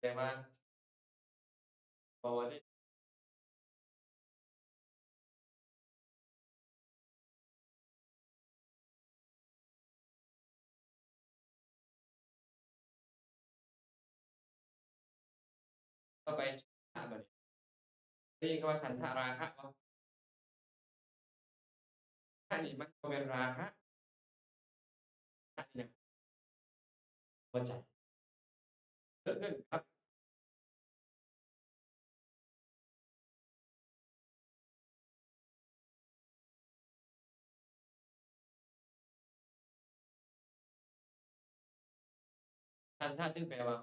แต่ว่าพอวันที่เข้าไปฉันทะบัดนี้ได้ยินคำว่าฉันทราคะบ่คะนี่มันบ่แม่นราคะคะนี่หยังบ่จักเกิดขึ้นกับฉันทะซึ่งแปลว่า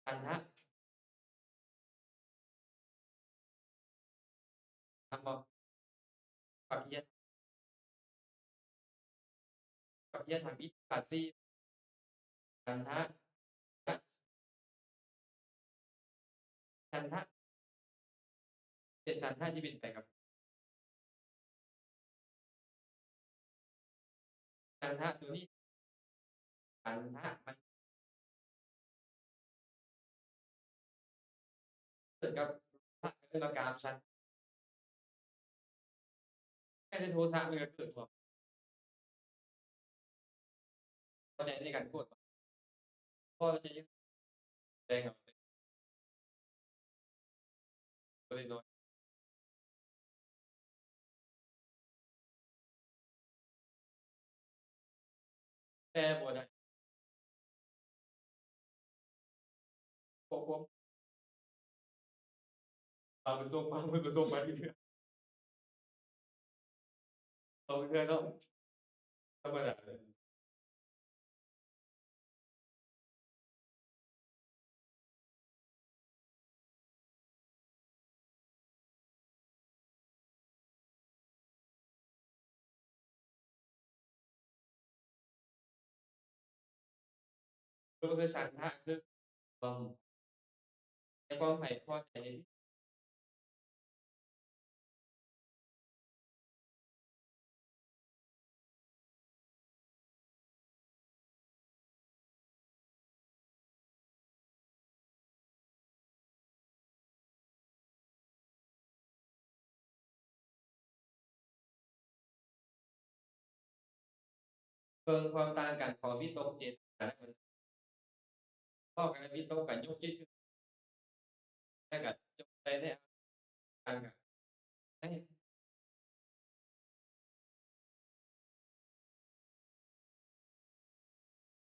ฉันทะคำบ่กัปปิยะกัปปิยะถังอิทธิบาท4ฉันทะคะฉันทะเป็นฉันทะที่เป็นไปกับฉันทะตัวนี้ฉันทะมันเกิดกับทะก็คือกามฉันแค่ได้โทสะมันก็เกิดบ่เข้าใจในการพูดบ่พอจะแสดงออกตัวน้อยๆแก้บ่ได้ควบคุมเอาเป็นทรงมามันก็ทรงมาเรื่อยๆเอาเรื่อยๆเนาะธรรมดาเลยก็คือฉันทะคือความในความให้พอใจในที่เบิ่งความต่างกันของวิตกเจตนามันพ้อกันกับวิตกก็ยกจิตขึ้นแล้วก็จงใจในอาการก็ให้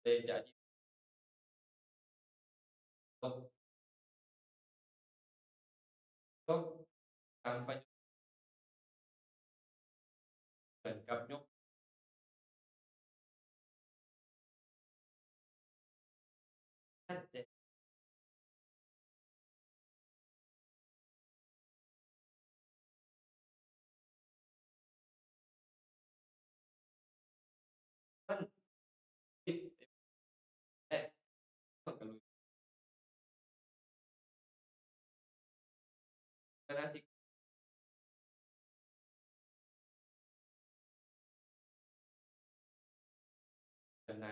ตัวเองจะตกตกตามไปเหมือนกับยกชัดเจนมันคิดและมันก็รู้ฉะนั้นสิ่งแบบไหน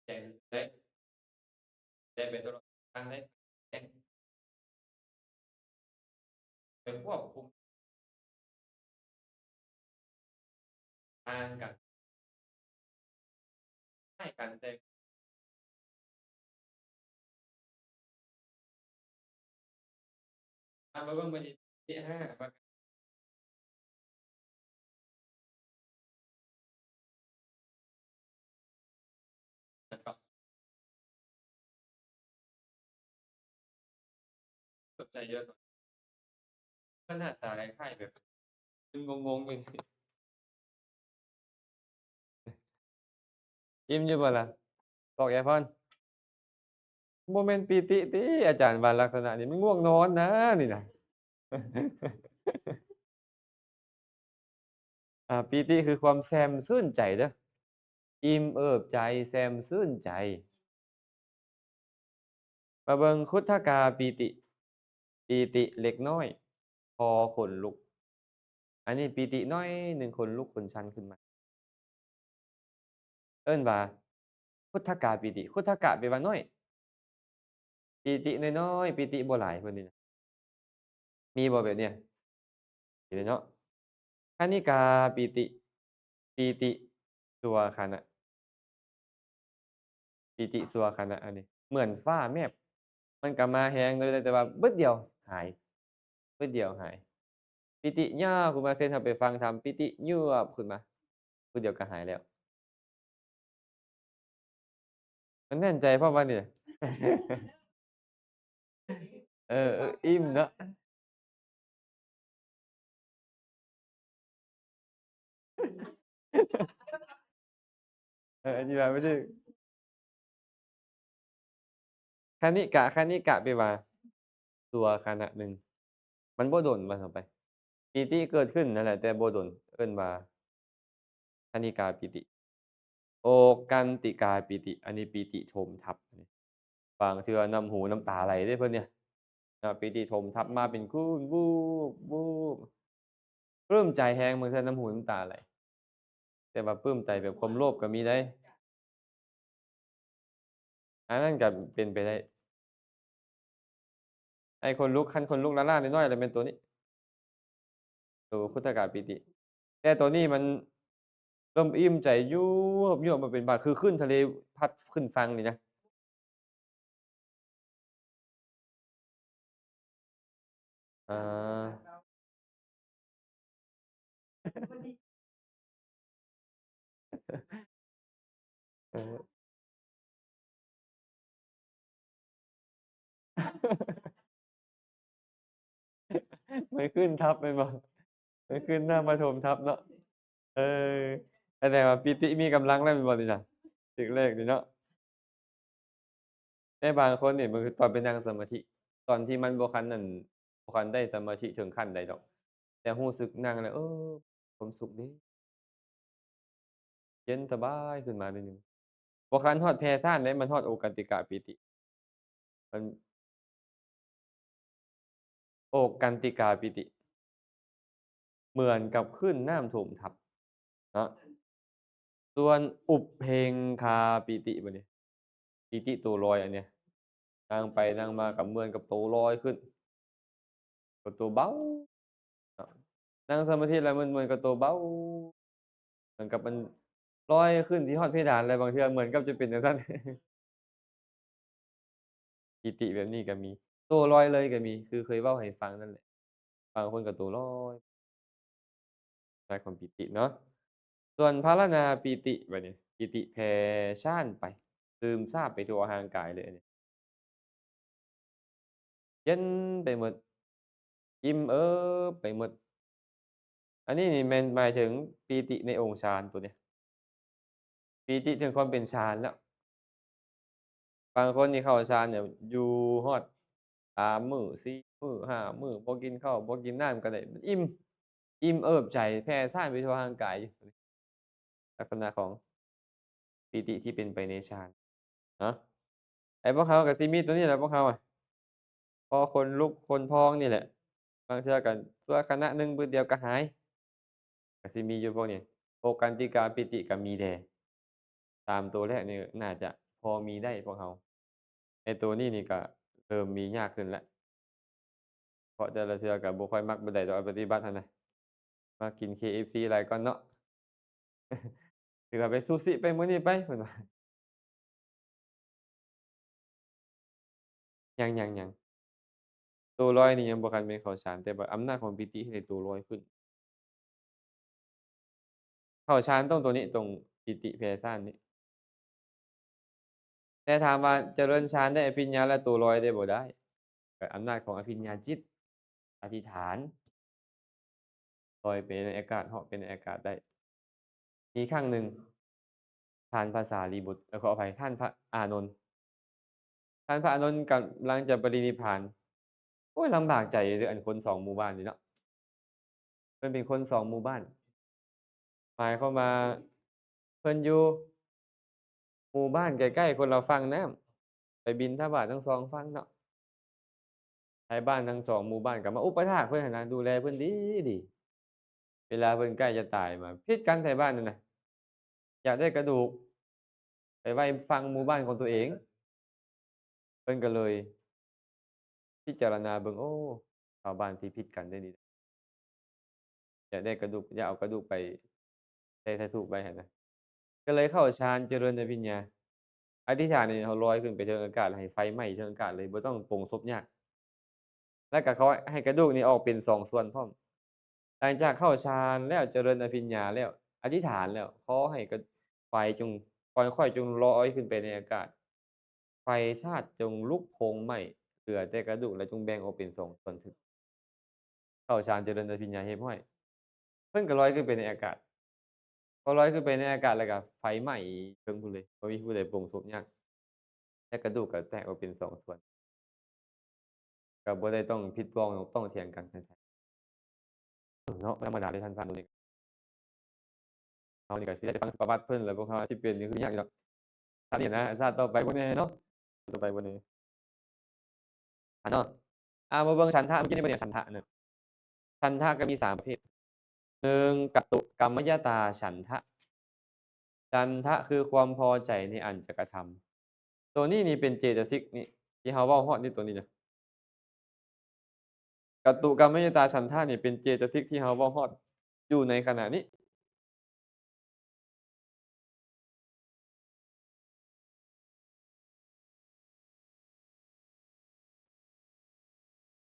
ใจได้ได้ไปตลอดทางได้แต่ไปควบคุมทางกันให้กันแต่ทำมาเบิ่งบัดนี้ที่5ว่ากันก็สนใจเยอะหน่อยก็หน้าตาคล้ายๆแบบงงๆอยู่อิ่มอยู่บ่ล่ะบอกยายพรบ่แม่นปิติติอาจารย์ว่าลักษณะนี้มันง่วงนอนนะนี่น่ะ ปีติคือความแซมชื่นใจเด้ออิ่มเอิบใจแซมชื่นใจมาเบิ่งคุถกาปีติปีติเล็กน้อยพอขนลุกอันนี้ปีติน้อยหนึ่งขนลุกขนชันขึ้นมาเอิ้นว่าคุถกาปีติคุถกะแปลว่าน้อยปีติน้อยๆปีติบ่หลายเพิ่นนี่นะมีบ่แบบเนี้ยมีเลยเนาะคณิกาปีติปีติสัวขณะปีติสัวขณะอันนี้เหมือนฟ้าแมบมันก็มาแรงเลยแต่ว่าบึดเดียวหายบึดเดียวหายปิติยาวขึ้นมาเช่นเราไปฟังธรรมปิติยวบขึ้นมาปึ๊บเดียวก็หายแล้วมันแน่นใจเพราะว่าเนี่ยเอออิ่มเนาะอธิบายไม่ถูกคณิกะแปลว่าตัวขณะหนึ่งมันบ่โดนว่าเข้าไปปีติเกิดขึ้นนั่นแหละแต่บ่โดนเอิ้นว่าคณิกาปิติโอกันติกาปิติอันนี้ปีติโทมทับอันนี้บางเทื่อน้ำหูน้ำตาไหลเด้เพิ่นเนี่ยปีติโทมทับมาเป็นคูนวูบวูบปลื้มใจแรงบางเทื่อน้ำหูน้ำตาไหลแต่ว่าปลื้มใจแบบความโลภก็มีได้อันนั้นก็เป็นไปได้ไอ้คนลุกคันคนลุกล้านๆน้อยๆเลยเป็นตัวนี้ตัวพุทธกาปิติแต่ตัวนี้มันร่มอิ่มใจยวบๆมาเป็นบาดคือขึ้นทะเลพัดขึ้นฝั่งนี่นะอาเออไม่ขึ้นทับแม่นบ่ไม่ขึ้นหน้ามาถมทับเนาะเออแสดงว่าปิติมีกำลังแล้วแม่นบ่นี่น่ะตึกแรกนี่เนาะแต่บางคนนี่มันคือตอนไปนั่งสมาธิตอนที่มันบ่คันได้สมาธิถึงขั้นใดดอกแต่รู้สึกนั่งแล้วความสุขดีเย็นสบายขึ้นมาหน่อยหนึ่งบ่คันฮอดแพซ่านเดะมันฮอดโอกันติกะปิติมันโอกันติกาปิติเหมือนกับคลื่นน้ำท่วมทับเนาะส่วนอุปเพงคาปิติบัดนี้ปิติตัวลอยอันเนี้ยนั่งไปนั่งมาก็เหมือนกับตัวลอยขึ้นกับตัวเบาเนาะนั่งสมาธิแล้วมันเหมือนกับตัวเบาเหมือนกับมันลอยขึ้นที่ฮอดเพดานเลยบางเทื่อเหมือนกับจะเป็นจังซั่นปิติแบบนี้ก็มีตัวลอยเลยก็มีคือเคยเว้าให้ฟังนั่นแหละบางคนก็ตัวลอยได้ความปิติเนาะส่วนพารณาปิติบัดนี้ปิติแผ่ซ่านไปซึมซาบไปทั่วร่างกายเลยอันนี้ เย็นไปหมดอิ่มเอิบไปหมดอันนี้นี่แม่นหมายถึงปีติในองค์ฌานตัวเนี้ยปีติถึงความเป็นฌานแล้วบางคนนี่เข้าฌานเนี่ยอยู่ฮอด3มื้อ4มื้อ5มื้อบ่กินข้าวบ่กินน้ำก็ได้มันอิ่มเอิบใจแผ่ซ่านไปทั่วร่างกายอยู่ลักษณะของปีติที่เป็นไปในฌานเนาะไอ้พวกเขาก็สิมีตัวนี้แหละพวกเขาอะพอขนลุกขนพองนี่แหละบางเทื่อก็ชั่วขณะหนึ่งปึ๊บเดียวก็หายก็สิมีอยู่พวกนี้โอกันติกาปิติก็มีแด่ 3ตัวแรกนี่น่าจะพอมีได้พวกเราไอ้ตัวนี้นี่ก็เริ่มมียากขึ้นแล้วเพราะแต่ละเทื่อก็บ่ค่อยมักปานใดดอกปฏิบัติหั้นน่ะมักกิน KFC หลายกว่าเนาะสิว่าไปซูชิไปมื้อนี้ไปเพิ่นว่ายังตัวลอยนี่ยังบ่คันแม่นเข้าฌานแต่ว่าอำนาจของปิติเฮ็ดให้ตัวลอยขึ้นเข้าฌานต้องตัวนี้ตรงปิติแผ่ซ่านนี้แต่ถามว่าเจริญฌานได้อภิญญาและตัวลอยได้บ่ได้ก็อำนาจของอภิญญาจิตอธิษฐานลอยไปในอากาศเหาะไปในอากาศได้มีครั้งหนึ่ง ท่านพระสารีบุตรขออภัยท่านพระอานนท์ท่านพระอานนท์กำลังจะปรินิพพานโอ๊ยลำบากใจเด้ออันคน2หมู่บ้านนี่เนาะเพิ่นเป็นคน2หมู่บ้าน หมายความว่าเพิ่นอยู่หมู่บ้านใกล้ๆคนละฝั่งน้ำไปบิณฑบาตทั้ง2ฝั่งเนาะไทบ้านทั้ง2หมู่บ้านก็มาอุปถากเพิ่นหั้นนะดูแลเพิ่นดีดีเวลาเพิ่นใกล้จะตายมาพิดกันไทบ้านนั่นน่ะอยากได้กระดูกไปไว้ฝั่งหมู่บ้านของตัวเองเพิ่นก็เลยพิจารณาเบิ่งโอ้ชาวบ้านสิพิดกันได้นี่อยากได้กระดูกอยากเอากระดูกไปใส่ถูกไว้หั้นนะก็เลยเข้าฌานเจริญอภิญญาอธิษฐานนี่เขาลอยขึ้นไปเทิงอากาศแล้วให้ไฟไหม้เทิงอากาศเลยบ่ต้องโปร่งศพยาก แล้วก็เขาให้กระดูกนี้ออกเป็น2ส่วนพร้อมหลังจากเข้าฌานแล้วเจริญอภิญญาแล้วอธิษฐานแล้วขอให้ไฟจงค่อยๆจงลอยขึ้นไปในอากาศไฟชาติจงลุกโผงไหม้เหลือแต่กระดูกและจงแบ่งออกเป็น2ส่วนถึงเข้าฌานเจริญอภิญญาเรียบร้อยเพิ่นก็ลอยขึ้นไปในอากาศพอลอยขึ้นไปในอากาศแล้วก็ไฟไหม้เทิงพู้นเลยบ่มีผู้ใดโปร่งศพยากและกระดูกก็แตกออกเป็น2ส่วนก็บ่ได้ต้องผิดพ้องต้องเถียงกันเนาะบ่ธรรมดาเดะท่านฟังตรงนี้ เรานี่ก็สิได้ฟังประวัติเพิ่นแหล้วบ่ว่าสิเป็นนี่คือยากอยู่ดอกชาตินี้นะชาติต่อไปบ่แน่เนาะต่อไปบ่แน่เนาะมาเบิ่งฉันทะเมื่อกี้นี่เบิ่งเนี่ยฉันทะเนี่ยฉันทะก็มี3ประเภท1กัตตุกรรมยตาฉันทะฉันทะคือความพอใจในอันจะกระทำตัวนี้นี่เป็นเจตสิกนี่ที่เราเว้าฮอดนี่ตัวนี้น่ะกัตตุกรรมยตาฉันทะนี่เป็นเจตสิกที่เราเว้าฮอดอยู่ในขณะนี้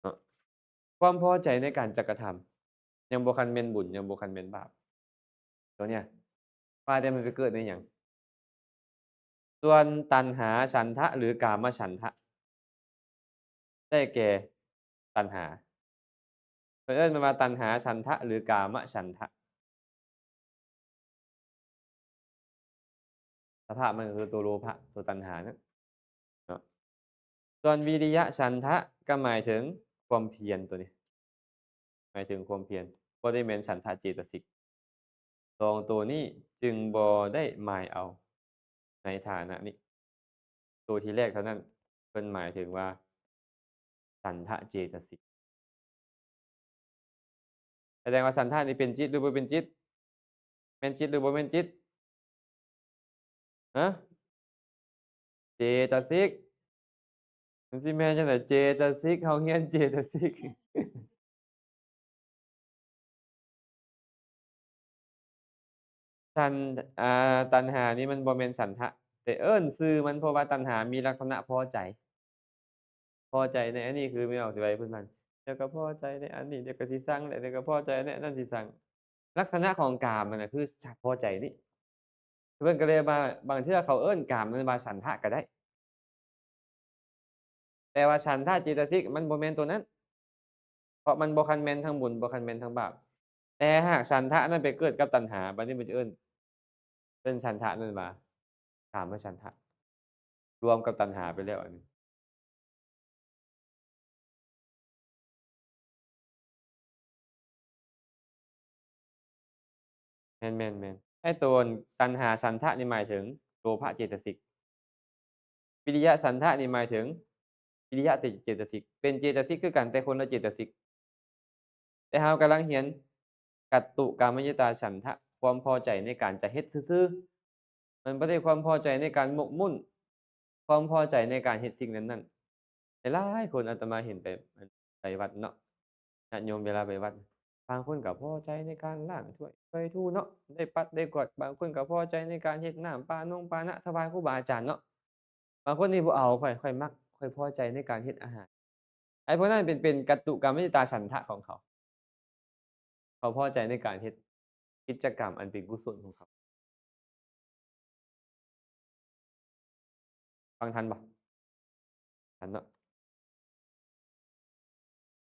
เนาะความพอใจในการจะกระทำยังบ่คันแม่นบุญยังบ่คันแม่นบาปตัวเนี้ยว่าแต่มันไปเกิดในหยัง ส่วนตัณหาฉันทะหรือกามฉันทะได้แก่ตัณหาเพิ่นเอิ้นมันว่าตัณหาฉันทะหรือกามฉันทะสภาพมันก็คือตัวโลภะตัวตัณหานั่นเนาะส่วนวิริยะฉันทะก็หมายถึงความเพียรตัวนี้หมายถึงความเพียรบ่ได้แม่นฉันทะเจตสิก2ตัวนี้จึงบ่ได้หมายเอาในฐานะนี้ตัวที่แรกเท่านั้นเพิ่นหมายถึงว่าฉันทะเจตสิกแสดงว่าฉันทะนี่เป็นจิตหรือบ่เป็นจิตแม่นจิตหรือบ่แม่นจิตฮะ เจตสิกมันสิแม่นจังได๋เจตสิกเราเรียนเจตสิกฉันตัณหานี่มันบ่แม่นฉันทะแต่เอิ้นชื่อมันเพราะว่าตัณหามีลักษณะพอใจพอใจในอันนี้คือไม่ออกสิว่าให้เพิ่นฟังเดี๋ยวก็พอใจในอันนี้เดี๋ยวก็สิชังแล้วเดี๋ยวก็พอใจในอันนั้นสิชังลักษณะของกามมันน่ะคือพอใจนี่เพิ่นก็เลยว่าบางเทื่อเขาเอิ้นกามนั้นว่าฉันทะก็ได้แต่ว่าฉันทะเจตสิกมันบ่แม่นตัวนั้นเพราะมันบ่คันแม่นทั้งบุญบ่คันแม่นทั้งบาปแต่หากฉันทะนั้นไปเกิดกับตัณหาบัดนี้มันจะเอิ้นฉันทะนั่นว่ากามฉันทะรวมกับตัณหาไปแล้วอันนี้แม่นๆๆไอ้ตัวตัณหาฉันทะนี่หมายถึงโลภะเจตสิกวิริยะฉันทะนี่หมายถึงวิริยะเจตสิกเป็นเจตสิกคือกันแต่คนละเจตสิกแต่เรากำลังเรียนกัตตุกามยตาฉันทะความพอใจในการจะเฮ็ดซื่อๆมันบ่ได้ความพอใจในการหมกมุ่นความพอใจในการเฮ็ดสิ่งนั้นๆหลายๆคนอาตมาเห็นไปวัดเนาะญาติโยมเวลาไปวัดบางคนก็พอใจในการล้างถ้วยถ้วยถูเนาะได้ปัดได้กวาดบางคนก็พอใจในการเฮ็ดน้ำปานะถวายครูบาอาจารย์เนาะบางคนนี่บ่เอาค่อยมักค่อยพอใจในการเฮ็ดอาหารไอ้พวกนั้นเป็นกัตตุกามยตาฉันทะของเขา เขาพอใจในการเฮ็ดกิจกรรมอันเป็นกุศลของเขาฟังทันบ่ทันเนาะ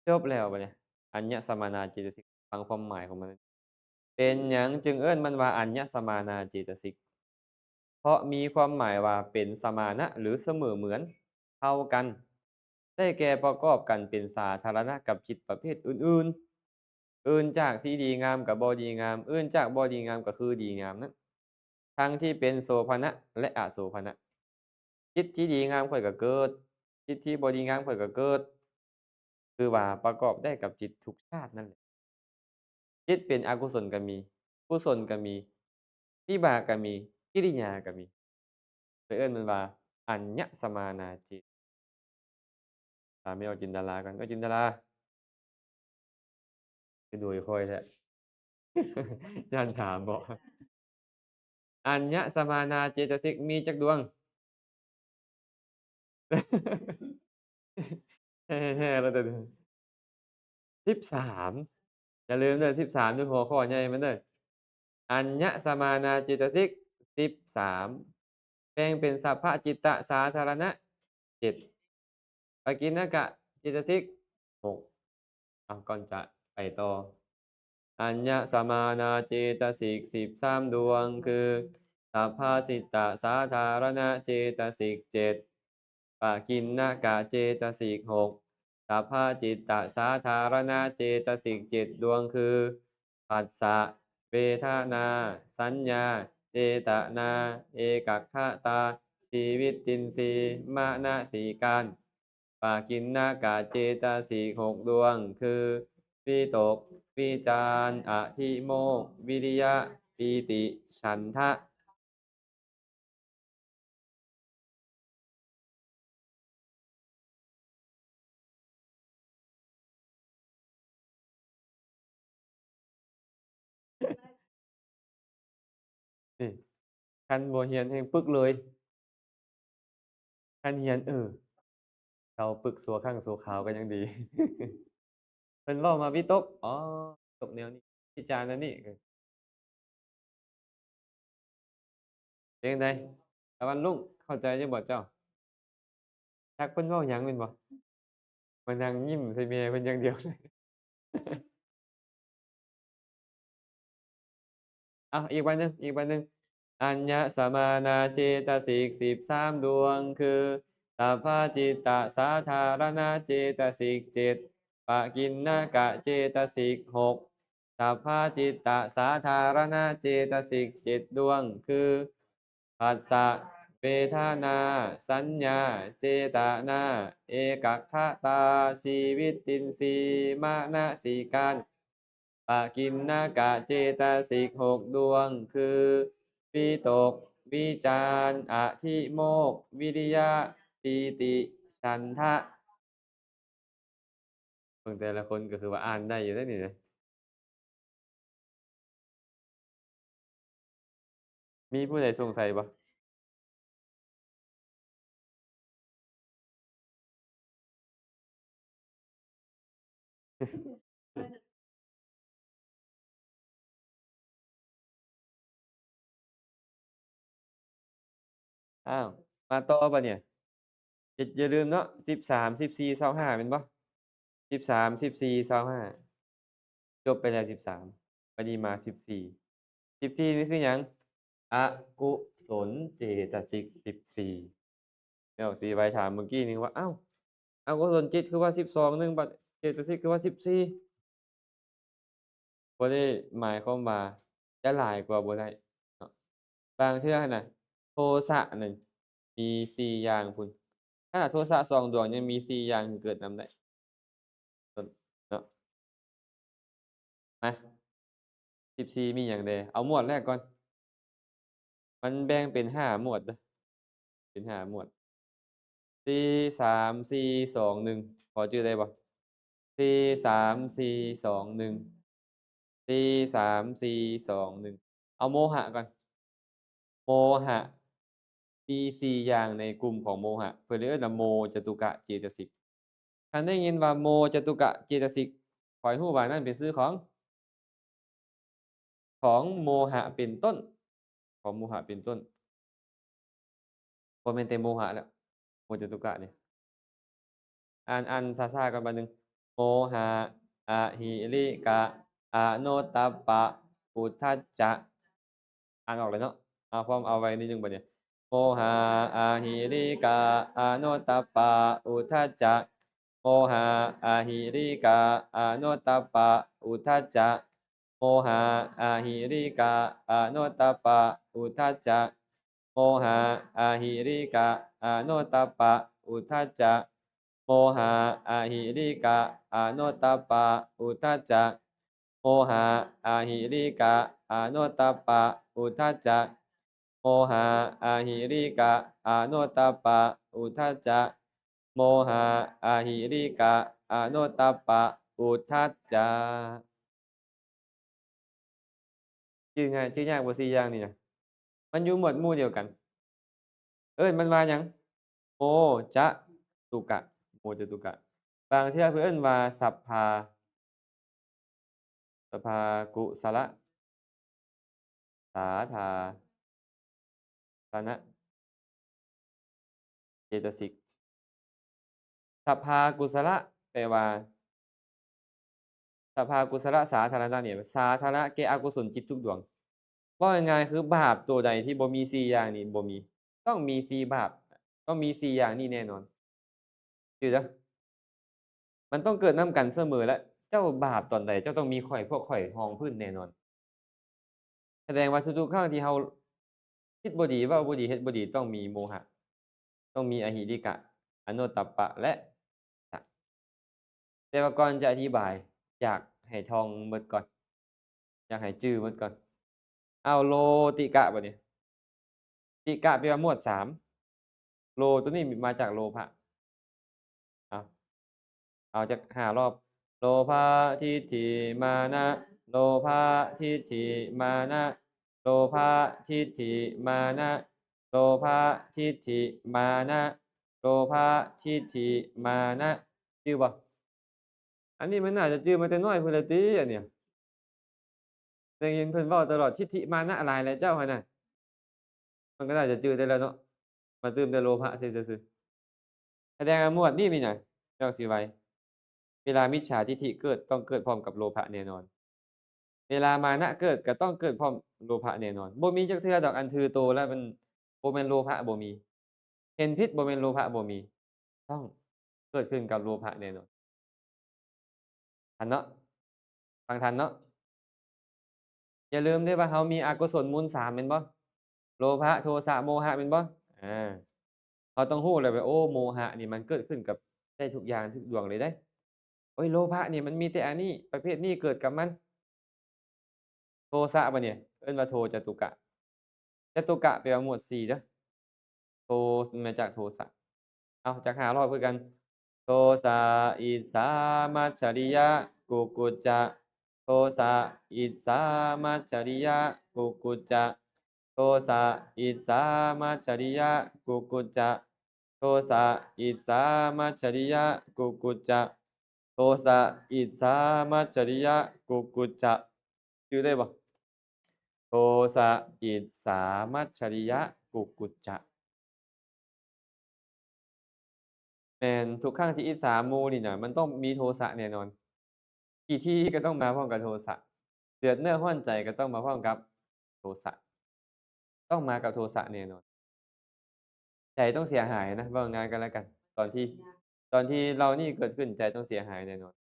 จบแล้วบัดนี้อัญญสมานาเจตสิกฟังความหมายของมันเป็นหยังจึงเอิ้นมันว่าอัญญสมานาเจตสิกเพราะมีความหมายว่าเป็นสมานะหรือเสมอเหมือนเท่ากันได้แก่ประกอบกันเป็นสาธารณะกับจิตประเภทอื่นๆ อื่นจากสิดีงามกับบ่ดีงามอื่นจากบ่ดีงามก็คือดีงามนั้นทั้งที่เป็นโสภณะและอโสภณะจิตที่ดีงามค่อยก็เกิดจิตที่บ่ดีงามค่อยก็เกิดคือว่าประกอบได้กับจิตทุกชาตินั่นแหละจิตเป็นอกุศลก็มีกุศลก็มีวิบากก็มีกิริยาก็มีเลยเอิ้นมันว่าอัญญสมานาจิตถามแม่อจินดาราก่อนเอ้ยจินดาราคือดูค่อยแท้ ย้านถามบ่อัญญสมานาเจตสิกมีจักดวง แฮ่ๆๆแล้วเด้อ13อย่าลืมเด้อ13เด้อหัวข้อใหญ่มันเด้ออัญญสมานาเจตสิก13แบ่งเป็นสัพพะจิตตสาธารณะ7ปกิณณกะเจตสิก6อ้าวก่อนจะไปต่ออัญญสมานาเจตสิก13ดวงคือสัพพะสิตตสาธารณะเจตสิก7ปกิณณกะเจตสิก6สัพพะจิตตสาธารณะเจตสิก7ดวงคือผัสสะเวทนาสัญญาเจตนาเอกัคขตาชีวิตตินทรีย์มนสิการปากินนากาเจตสิก6ดวงคือวิตกวิจารอธิโมกข์วิริยะปีติฉันทะนี่คันบ่เรียนแฮ่งปึกเลยคันเรียนเราปึกสัวข้างสัวขาวก็ยังดี เพิ่นเว้ามาวิตกอ๋อตกแนวนี้วิจารณ์แนวนี้เป็นจั่งใดตะวันรุ่งเข้าใจอยู่บ่เจ้าจักเพิ่นเว้าหยังแม่นบ่มานั่งยิ้มใส่แม่เพิ่นอย่างเดียวเลยอ้าวอีกวันหนึ่งอีกวันหนึ่งอัญญสมานาเจตสิก13ดวงคือสัพพจิตตสาธารณเจตสิก7ปกิณณกะเจตสิก6สัพพจิตตสาธารณเจตสิก7ดวงคือผัสสะเวทนาสัญญาเจตนาเอกัคขตาชีวิตตินทรีย์มนสิการปกิณณกะเจตสิก6ดวงคือวิตกวิจารอธิโมกข์วิริยะปีติฉันทะเบิ่งแต่ละคนก็คือว่าอ่านได้อยู่เด้อนี่นะมีผู้ใดสงสัยบ่อ้าวมาต่อบัดเนี่ยอย่าลืมเนาะ13 14 25แม่นบ่13 14 25จบไปแล้ว13บัดนี้มา14 14นี่คือหยังอกุศลเจตสิก14แล้วสิไปถามเมื่อกี้นี่ว่าอ้าวอกุศลจิตคือว่า12หนึ่งบัดเจตสิกคือว่า14บ่ได้หมายความว่าจะหลายกว่าบ่ได้เนาะบางเทื่อหั้นน่ะโทสะนั่นมี4อย่างพู้นขนาดโทสะ2ดวงยังมี4อย่างเกิดนำได้ต้นเนาะมา14มีหยังแหน่เอาหมวดแรกก่อนมันแบ่งเป็น5หมวดเด้อเป็น5หมวด4 3 4 2 1พอชื่อได้บ่4 3 4 2 1 4 3 4 2 1เอาโมหะก่อนโมหะมี4อย่างในกลุ่มของโมหะเพิ่นเลยเอิ้นว่าโมจตุกะเจตสิกคันได้ยินว่าโมจตุกะเจตสิกข้อยรู้ว่านั่นเป็นชื่อของโมหะเป็นต้นของโมหะเป็นต้นบ่แม่นแต่โมหะแล้วโมจตุกะนี่อ่านช้าๆก่อนบัดหนึ่งโมหะอหิริกะอโนตตัปปะอุทธัจจะอ่านออกเลยเนาะพร้อมเอาไว้นิดหนึ่งบัดนี้โมหะอหิริกะอโนตตัปปะอุทธัจจะ โมหะอาหิริกะอโนตตัปปะอุทธัจจะโมหะอาหิริกะอโนตตัปปะอุทธัจจะโมหะอาหิริกะอโนตตัปปะอุทธัจจะโมหะอาหิริกะอโนตตัปปะอุทธัจจะโมหะอาหิริกะอโนตตัปปะอุทธัจจะโมหะอาหิริกะอโนตตัปปะอุทธัจจะโมหะอาหิริกะอโนตตัปปะอุทธัจจะชื่อง่ายชื่อยากบ่4อย่างนี่นะมันอยู่หมวดหมู่เดียวกันมันว่าหยังโมจะตุกะโมจะตุกะบางเทื่อเพิ่นเอิ้นว่าสัพพากุสละสาธาปนะเจตสิกสัพพากุศละแปลว่าสัพพากุศลสาธารณะเนี่ยสาธารณะแก่อกุศลจิตทุกดวงว่าง่ายๆคือบาปตัวใดที่บ่มี4อย่างนี้บ่มีต้องมี4บาปต้องมี4อย่างนี้แน่นอนจือเด้อมันต้องเกิดนำกันเสมอและเจ้าบาปตอนใดเจ้าต้องมีพวกข้อยรองพื้นแน่นอนแสดงว่าทุกๆครั้งที่เราคิดบ่ดีเว้าบ่ดีเฮ็ดบ่ดีต้องมีโมหะต้องมีอหิริกะอโนตตัปปะและแต่ว่าก่อนจะอธิบายอยากให้ท่องหมดก่อนอยากให้จื้อหมดก่อนเอาโลติกะบัดนี้ติกะแปลว่าหมวด3โลตัวนี้มาจากโลภะเอาเอาจัก5รอบโลภะทิฏฐิมานะโลภะทิฏฐิมานะโลภะทิฏฐิมานะโลภะทิฏฐิมานะโลภะทิฏฐิมานะจื้อบ่อันนี้มันน่าจะจื้อมาแต่น้อยพุ่นละติอันเนี้ยได้ยินเพิ่นเว้าตลอดทิฏฐิมานะหลายแหละเจ้าหั่นน่ะมันก็น่าจะจื้อได้แล้วเนาะมาตื้มแต่โลภะซื่อๆแสดงว่าหมวดนี้นี่น่ะเจ้าสิไว้เวลามิจฉาทิฏฐิเกิดต้องเกิดพร้อมกับโลภะแน่นอนเวลามานะเกิดก็ต้องเกิดพร้อมโลภะแน่นอนบ่มีจักเทื่อดอกอันถือโตแล้วมันบ่แม่นโลภะบ่มีเห็นผิดบ่แม่นโลภะบ่มีต้องเกิดขึ้นกับโลภะแน่นอนทันเนาะฟังทันเนาะอย่าลืมเด้อว่าเรามีอกุศลมูล3แม่นบ่โลภะโทสะโมหะแม่นบ่อาเราต้องรู้เลยว่าโอ้โมหะนี่มันเกิดขึ้นกับได้ทุกอย่างทุกดวงเลยเด้โอ๊ยโลภะนี่มันมีแต่อันนี้ประเภทนี้เกิดกับมันโทสะบัดนี้เอิ้นว่าโทจตุกะจตุกะแปลว่าหมวด4เด้อโทมาจากโทสะเอาจัก5รอบคือกันโทสะอิสามัจฉริยะกุกุจจะโทสะอิสามัจฉริยะกุกุจจะโทสะอิสามัจฉริยะกุกุจจะโทสะอิสามัจฉริยะกุกุจจะโทสะอิสามัจฉริยะกุกุจจะชื่อได้บ่โทสะอิสามัจฉริยะกุกุจจะแม่นทุกครั้งที่อิสาหมู่นี่น่ะมันต้องมีโทสะแน่นอนกี่ทีก็ต้องมาพร้อมกับโทสะเดือดเนื้อร้อนใจก็ต้องมาพร้อมกับโทสะต้องมากับโทสะแน่นอนใจต้องเสียหายนะว่าง่ายๆก็แล้วกันตอนที่เรานี่เกิดขึ้นใจต้องเสียหายแน่นอน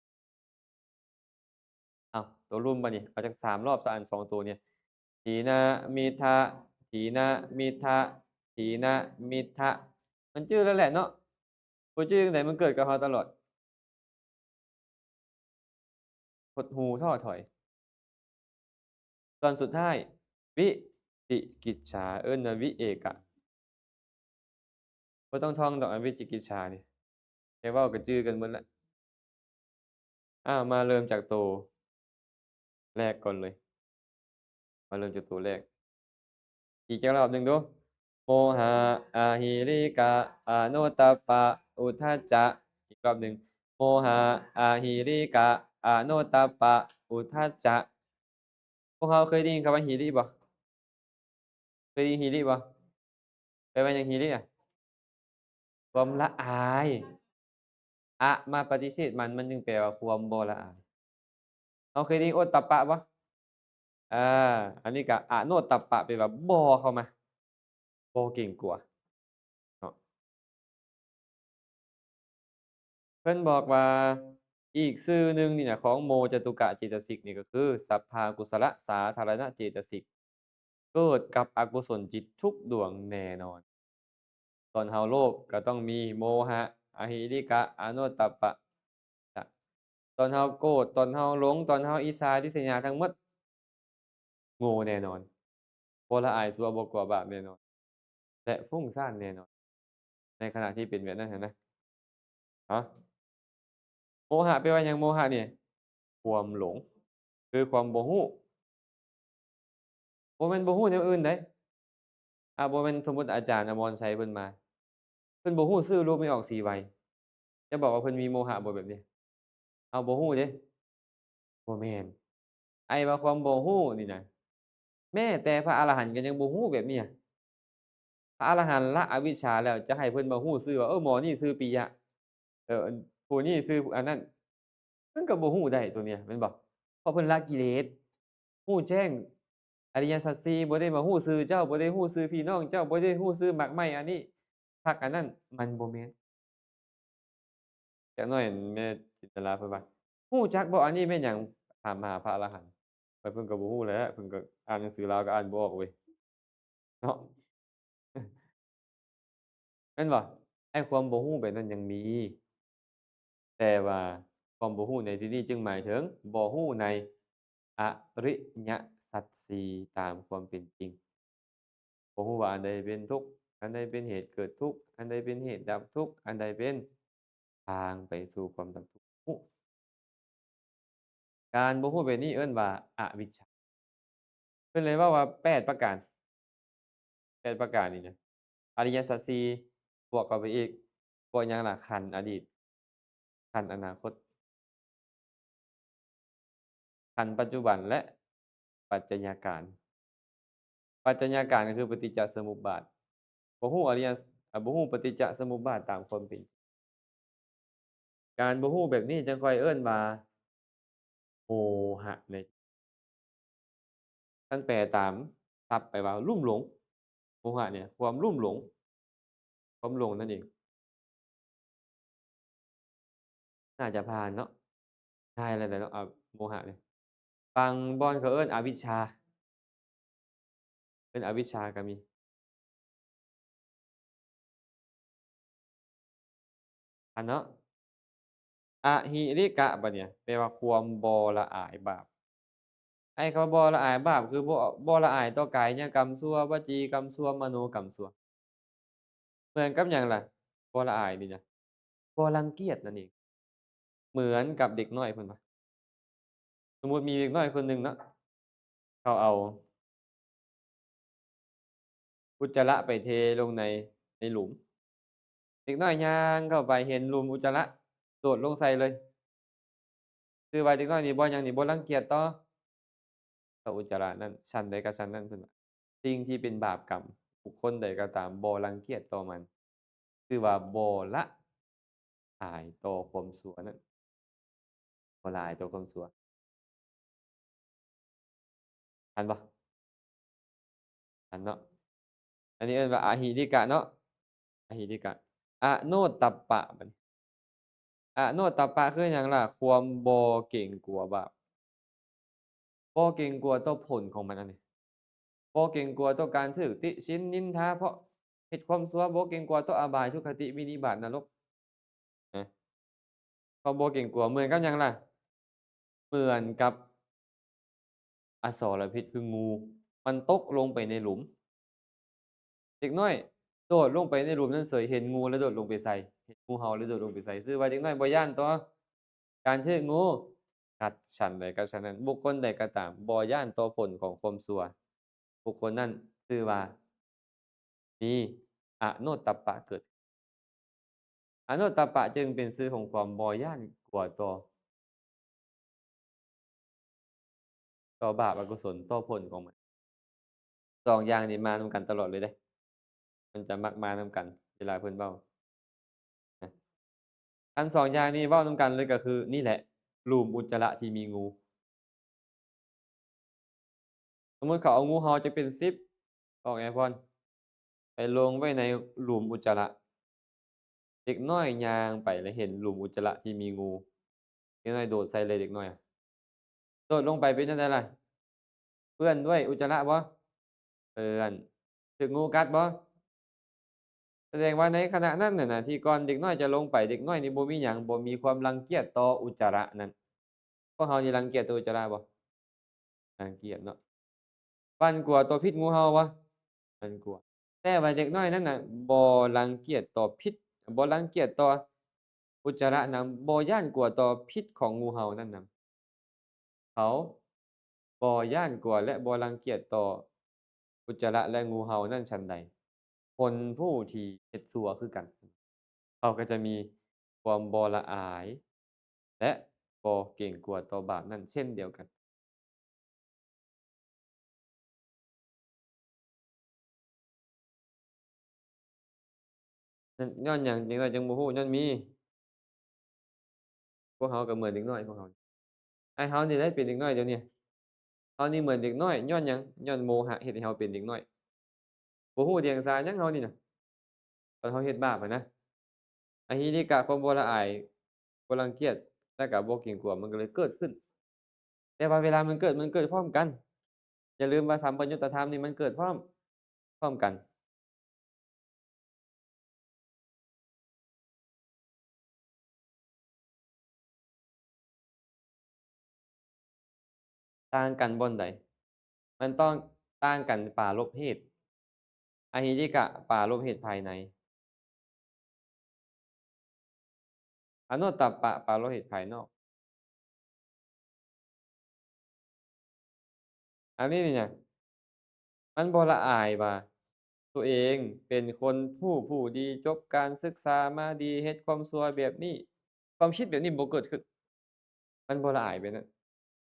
อ้าวตัวรุ่มบัดนี้เอาจัก3รอบซะอัน2ตัวเนี่ยถีนมิทธะถีนมิทธะถีนมิทธะมันจื้อแล้วแหละเนาะบ่จื้อจั่งใดมันเกิดกับเราตลอดหดหู่ท้อถอยตอนสุดท้ายวิจิกิจฉาเอิ้นว่าวิเอกะบ่ต้องท่องดอกอันวิจิกิจฉานี่แค่เว้าก็จื้อกันเบิดแล้วมาเริ่มจากตัวแรกก่อนเลยมาเริ่มจากตัวแรกอีกจักรอบหนึ่งดูโมหะอหิริกะอโนตตัปปะอุทธัจจะอีกรอบหนึ่งโมหะอหิริกะอโนตตัปปะอุทธัจจะพวกเราเคยได้ยินคำว่าหิริบ่เคยได้ยินหิริบ่แปลว่าหยังหิริอะความละอายอะมาปฏิเสธมันจึงแปลว่าความบ่ละอายเราเคยได้ยินโอตตัปปะบ่อาอันนี้ก็อโนตตัปปะแปลว่าบ่เข้ามาบ่เกรงกลัวเนาะ เพิ่นบอกว่าอีกชื่อหนึ่งนี่น่ะของโมจตุกะเจตสิกนี่ก็คือสัพพากุศลสาธารณเจตสิกเกิดกับอกุศลจิตทุกดวงแน่นอน ตอนเฮาโลภก็ต้องมีโมหะอหิริกะอโนตตัปปะจะตอนเฮาโกรธตอนเฮาหลงตอนเฮาอิจฉาริษยาทั้งหมดโง่แน่นอนบ่ละอายชั่วบ่กลัวบาปแน่นอนและฟุ้งซ่านแน่นอนในขณะที่เป็นแบบนั้นหั้นนะฮะโมหะแปลว่าหยังโมหะนี่ความหลงคือความบ่รู้บ่แม่นบ่รู้แนวอื่นเดะบ่แม่นสมมุติอาจารย์อมรชัยเพิ่นมาเพิ่นบ่รู้ชื่อรูปไม่ออก4ใบจะบอกว่าเพิ่นมีโมหะบ่แบบนี้อ้าวบ่รู้เดะบ่แม่นไอ้ว่าความบ่รู้นี่น่ะ แม้แต่พระอรหันต์ก็ยังบ่ฮู้แบบเนี้ยพระอรหันต์ละอวิชชาแล้วจะให้เพิ่นมาฮู้ชื่อว่าหมอนี่ชื่อปิยะอันผู้นี้ชื่ออันนั้นเพิ่นก็บ่ฮู้ได้ตัวเนี้ยแม่นบ่เพราะเพิ่นละกิเลสฮู้แจ้งอริยสัจสี่บ่ได้มาฮู้ชื่อเจ้าบ่ได้ฮู้ชื่อพี่น้องเจ้าบ่ได้ฮู้ชื่อหมากไม้อันนี้พรรคอันนั้นมันบ่แม่นจักหน่อยแม่จินตราเพิ่นว่าฮู้จักบ่อันนี้แม่นหยังถามหาพระอรหันต์เพิ่นก็บ่ฮู้แหล้วเพิ่นก็อ่านหนังสือลาวก็อ่านบ่ออกเว้ยเนาะ แม่นบ่ไอ้ความบ่ฮู้แบบนั้นยังมีแต่ว่าความบ่ฮู้ในที่นี้จึงหมายถึงบ่ฮู้ในอริยสัจสี่ตามความเป็นจริงบ่ฮู้ว่าอันใดเป็นทุกข์อันใดเป็นเหตุเกิดทุกข์อันใดเป็นเหตุดับทุกข์อันใดเป็นทางไปสู่ความดับทุกข์ฮู้การบ่ฮู้แบบนี้เอิ้นว่าอวิชชาเพิ่นเลยเว้าว่า8ประการ8ประการนี่นะอริยสัจสี่บวกเข้าไปอีกบวกหยังล่ะขันธ์อดีตขันธ์อนาคต ขันธ์ปัจจุบันและปัจจัยการปัจจัยการก็คือปฏิจจสมุปบาทบ่ฮู้อริยสบ่ฮู้ปฏิจจสมุปบาทตามความเป็นจริงการบ่ฮู้แบบนี้จังค่อยเอิ้นว่าโมหะในคันแปลตามศัพท์ไปว่าลุ่มหลงโมหะเนี่ยความลุ่มหลงความหลงนั่นเองน่าจะผ่านเนาะง่ายแล้วแหละเนาะโมหะเนี่ยบางบ่อนเขาเอิ้นอวิชชาเป็นอวิชชาก็มีอันเนาะอหิริกะบัดเนี่ยแปลว่าความบ่ละอายบาป ไอ้คำว่าบ่ละอายบาปคือบ่ละอายต่อกายกรรมชั่ววจีกรรมชั่วมโนกรรมชั่วเหมือนกับหยังล่ะบ่ละอายนี่นะบ่รังเกียจนั่นเองเหมือนกับเด็กน้อยเพิ่นว่าสมมุติมีเด็กน้อยคนหนึ่งเนาะเขาเอาอุจจาระไปเทลงในหลุมเด็กน้อยย่างเข้าไปเห็นหลุมอุจจาระโดดลงใส่เลยชื่อว่าเด็กน้อยนี่บ่หยังนี่บ่รังเกียจต่อต่ออุจจาระนั้นฉันใดก็ฉันนั้นเพิ่นว่าสิ่งที่เป็นบาปกรรมบุคคลใดก็ตามบ่รังเกียจต่อมันชื่อว่าบ่ละอายต่อความชั่วนั้นบ่ละอายต่อความชั่วอันบ่อันเนาะอันนี้เอิ้นว่าอหิริกะเนาะอหิริกะอโนตตัปปะบัดนี้อโนตตัปปะคือหยังล่ะความบ่เกรงกลัวบาปบ่เกรงกลัวต่อผลของมันอันนี้บ่เกรงกลัวต่อการถูกติฉินนินทาเพราะเฮ็ดความชั่วบ่เกรงกลัวต่ออบายทุกขติวินิบาตนรกอาความบ่เกรงกลัวเหมือนกับหยังล่ะเหมือนกับอสรพิษคืองูมันตกลงไปในหลุม เด็กน้อยโดดลงไปในหลุมนั้นเสยเห็นงูแล้วโดดลงไปใส่เห็นงูเห่าแล้วโดดลงไปใส่ชื่อว่าเด็กน้อยบ่ย้านต่อการถูกงูกัดฉันใดก็ฉะนั้นบุคคลใดก็ตามบ่ย้านต่อผลของความชั่วบุคคลนั้นชื่อว่ามีอโนตตัปปะเกิดอโนตตัปปะจึงเป็นชื่อของความบ่ย้านกลัวต่อบาปอกุศลต่อผลของมันสองอย่างนี้มานำกันตลอดเลยเดะมันจะมักมานำกันเวลาเพิ่นเว้านะ อัน2อย่างนี้เว้านำกันเลยก็คือนี่แหละหลุมอุจจาระที่มีงูสมมุติเขาเอางูเห่าจักเป็น10บอกไงพรไปลงไว้ในหลุมอุจจาระ เด็กน้อยย่างไปแล้วเห็นหลุมอุจจาระที่มีงูเด็กน้อยโดดใส่เลยเด็กน้อยอะโดดลงไปเป็นจั่งใดล่ะเปื้อนด้วยอุจจาระบ่เปื้อนถูกงูกัดบ่แสดงว่าในขณะนั้นน่ะนะที่ก่อนเด็กน้อยจะลงไปเด็กน้อยนี่บ่มีหยังบ่มีความรังเกียจต่ออุจจาระนั้นพวกเรานี่รังเกียจต่ออุจจาระบ่รังเกียจเนาะปั่นกลัวต่อพิษงูเห่าบ่มันกลัวแต่ว่าเด็กน้อยนั้นน่ะบ่รังเกียจต่อพิษบ่รังเกียจต่ออุจจาระนำบ่ย้านกลัวต่อพิษของงูเห่านั้นนำเขาบ่ย้านกลัวและบ่รังเกียจต่ออุจจาระและงูเห่านั้นฉันใดคนผู้ที่เฮ็ดชั่วคือกัน เขาก็จะมีความบ่ละอายและบ่เกรงกลัวต่อบาปนั้นเช่นเดียวกันนั่นย้อนหยังเด็กน้อยจังบ่ฮู้ย้อนมีพวกเราก็เหมือนเด็กน้อยพวกเราไอ้เรานี่แหละเป็นเด็กน้อยเดี๋ยวนี้เรานี่เหมือนเด็กน้อยย้อนหยังย้อนโมหะเฮ็ดให้เราเป็นเด็กน้อยบ่ฮู้เดียงสาหยังเรานี่น่ะตอนเราเฮ็ดบาปอะนะอหิริกะความบ่ละอายบ่รังเกียจและก็บ่เกรงกลัวมันก็เลยเกิดขึ้นแต่ว่าเวลามันเกิดมันเกิดพร้อมกันอย่าลืมว่าสัมปยุตตธรรมนี่มันเกิดพร้อมกัน ต่างกันบ่อนใดมันต้องต่างกันปรารภเหตุอหิริกะปรารภเหตุภายในอโนตตัปปะปรารภเหตุภายนอกอันนี้นี่หยังมันบ่ละอายว่าตัวเองเป็นคนผู้ดีจบการศึกษามาดีเฮ็ดความชั่วแบบนี้ความคิดแบบนี้บ่เกิดขึ้นมันบ่ละอายแบบนั้น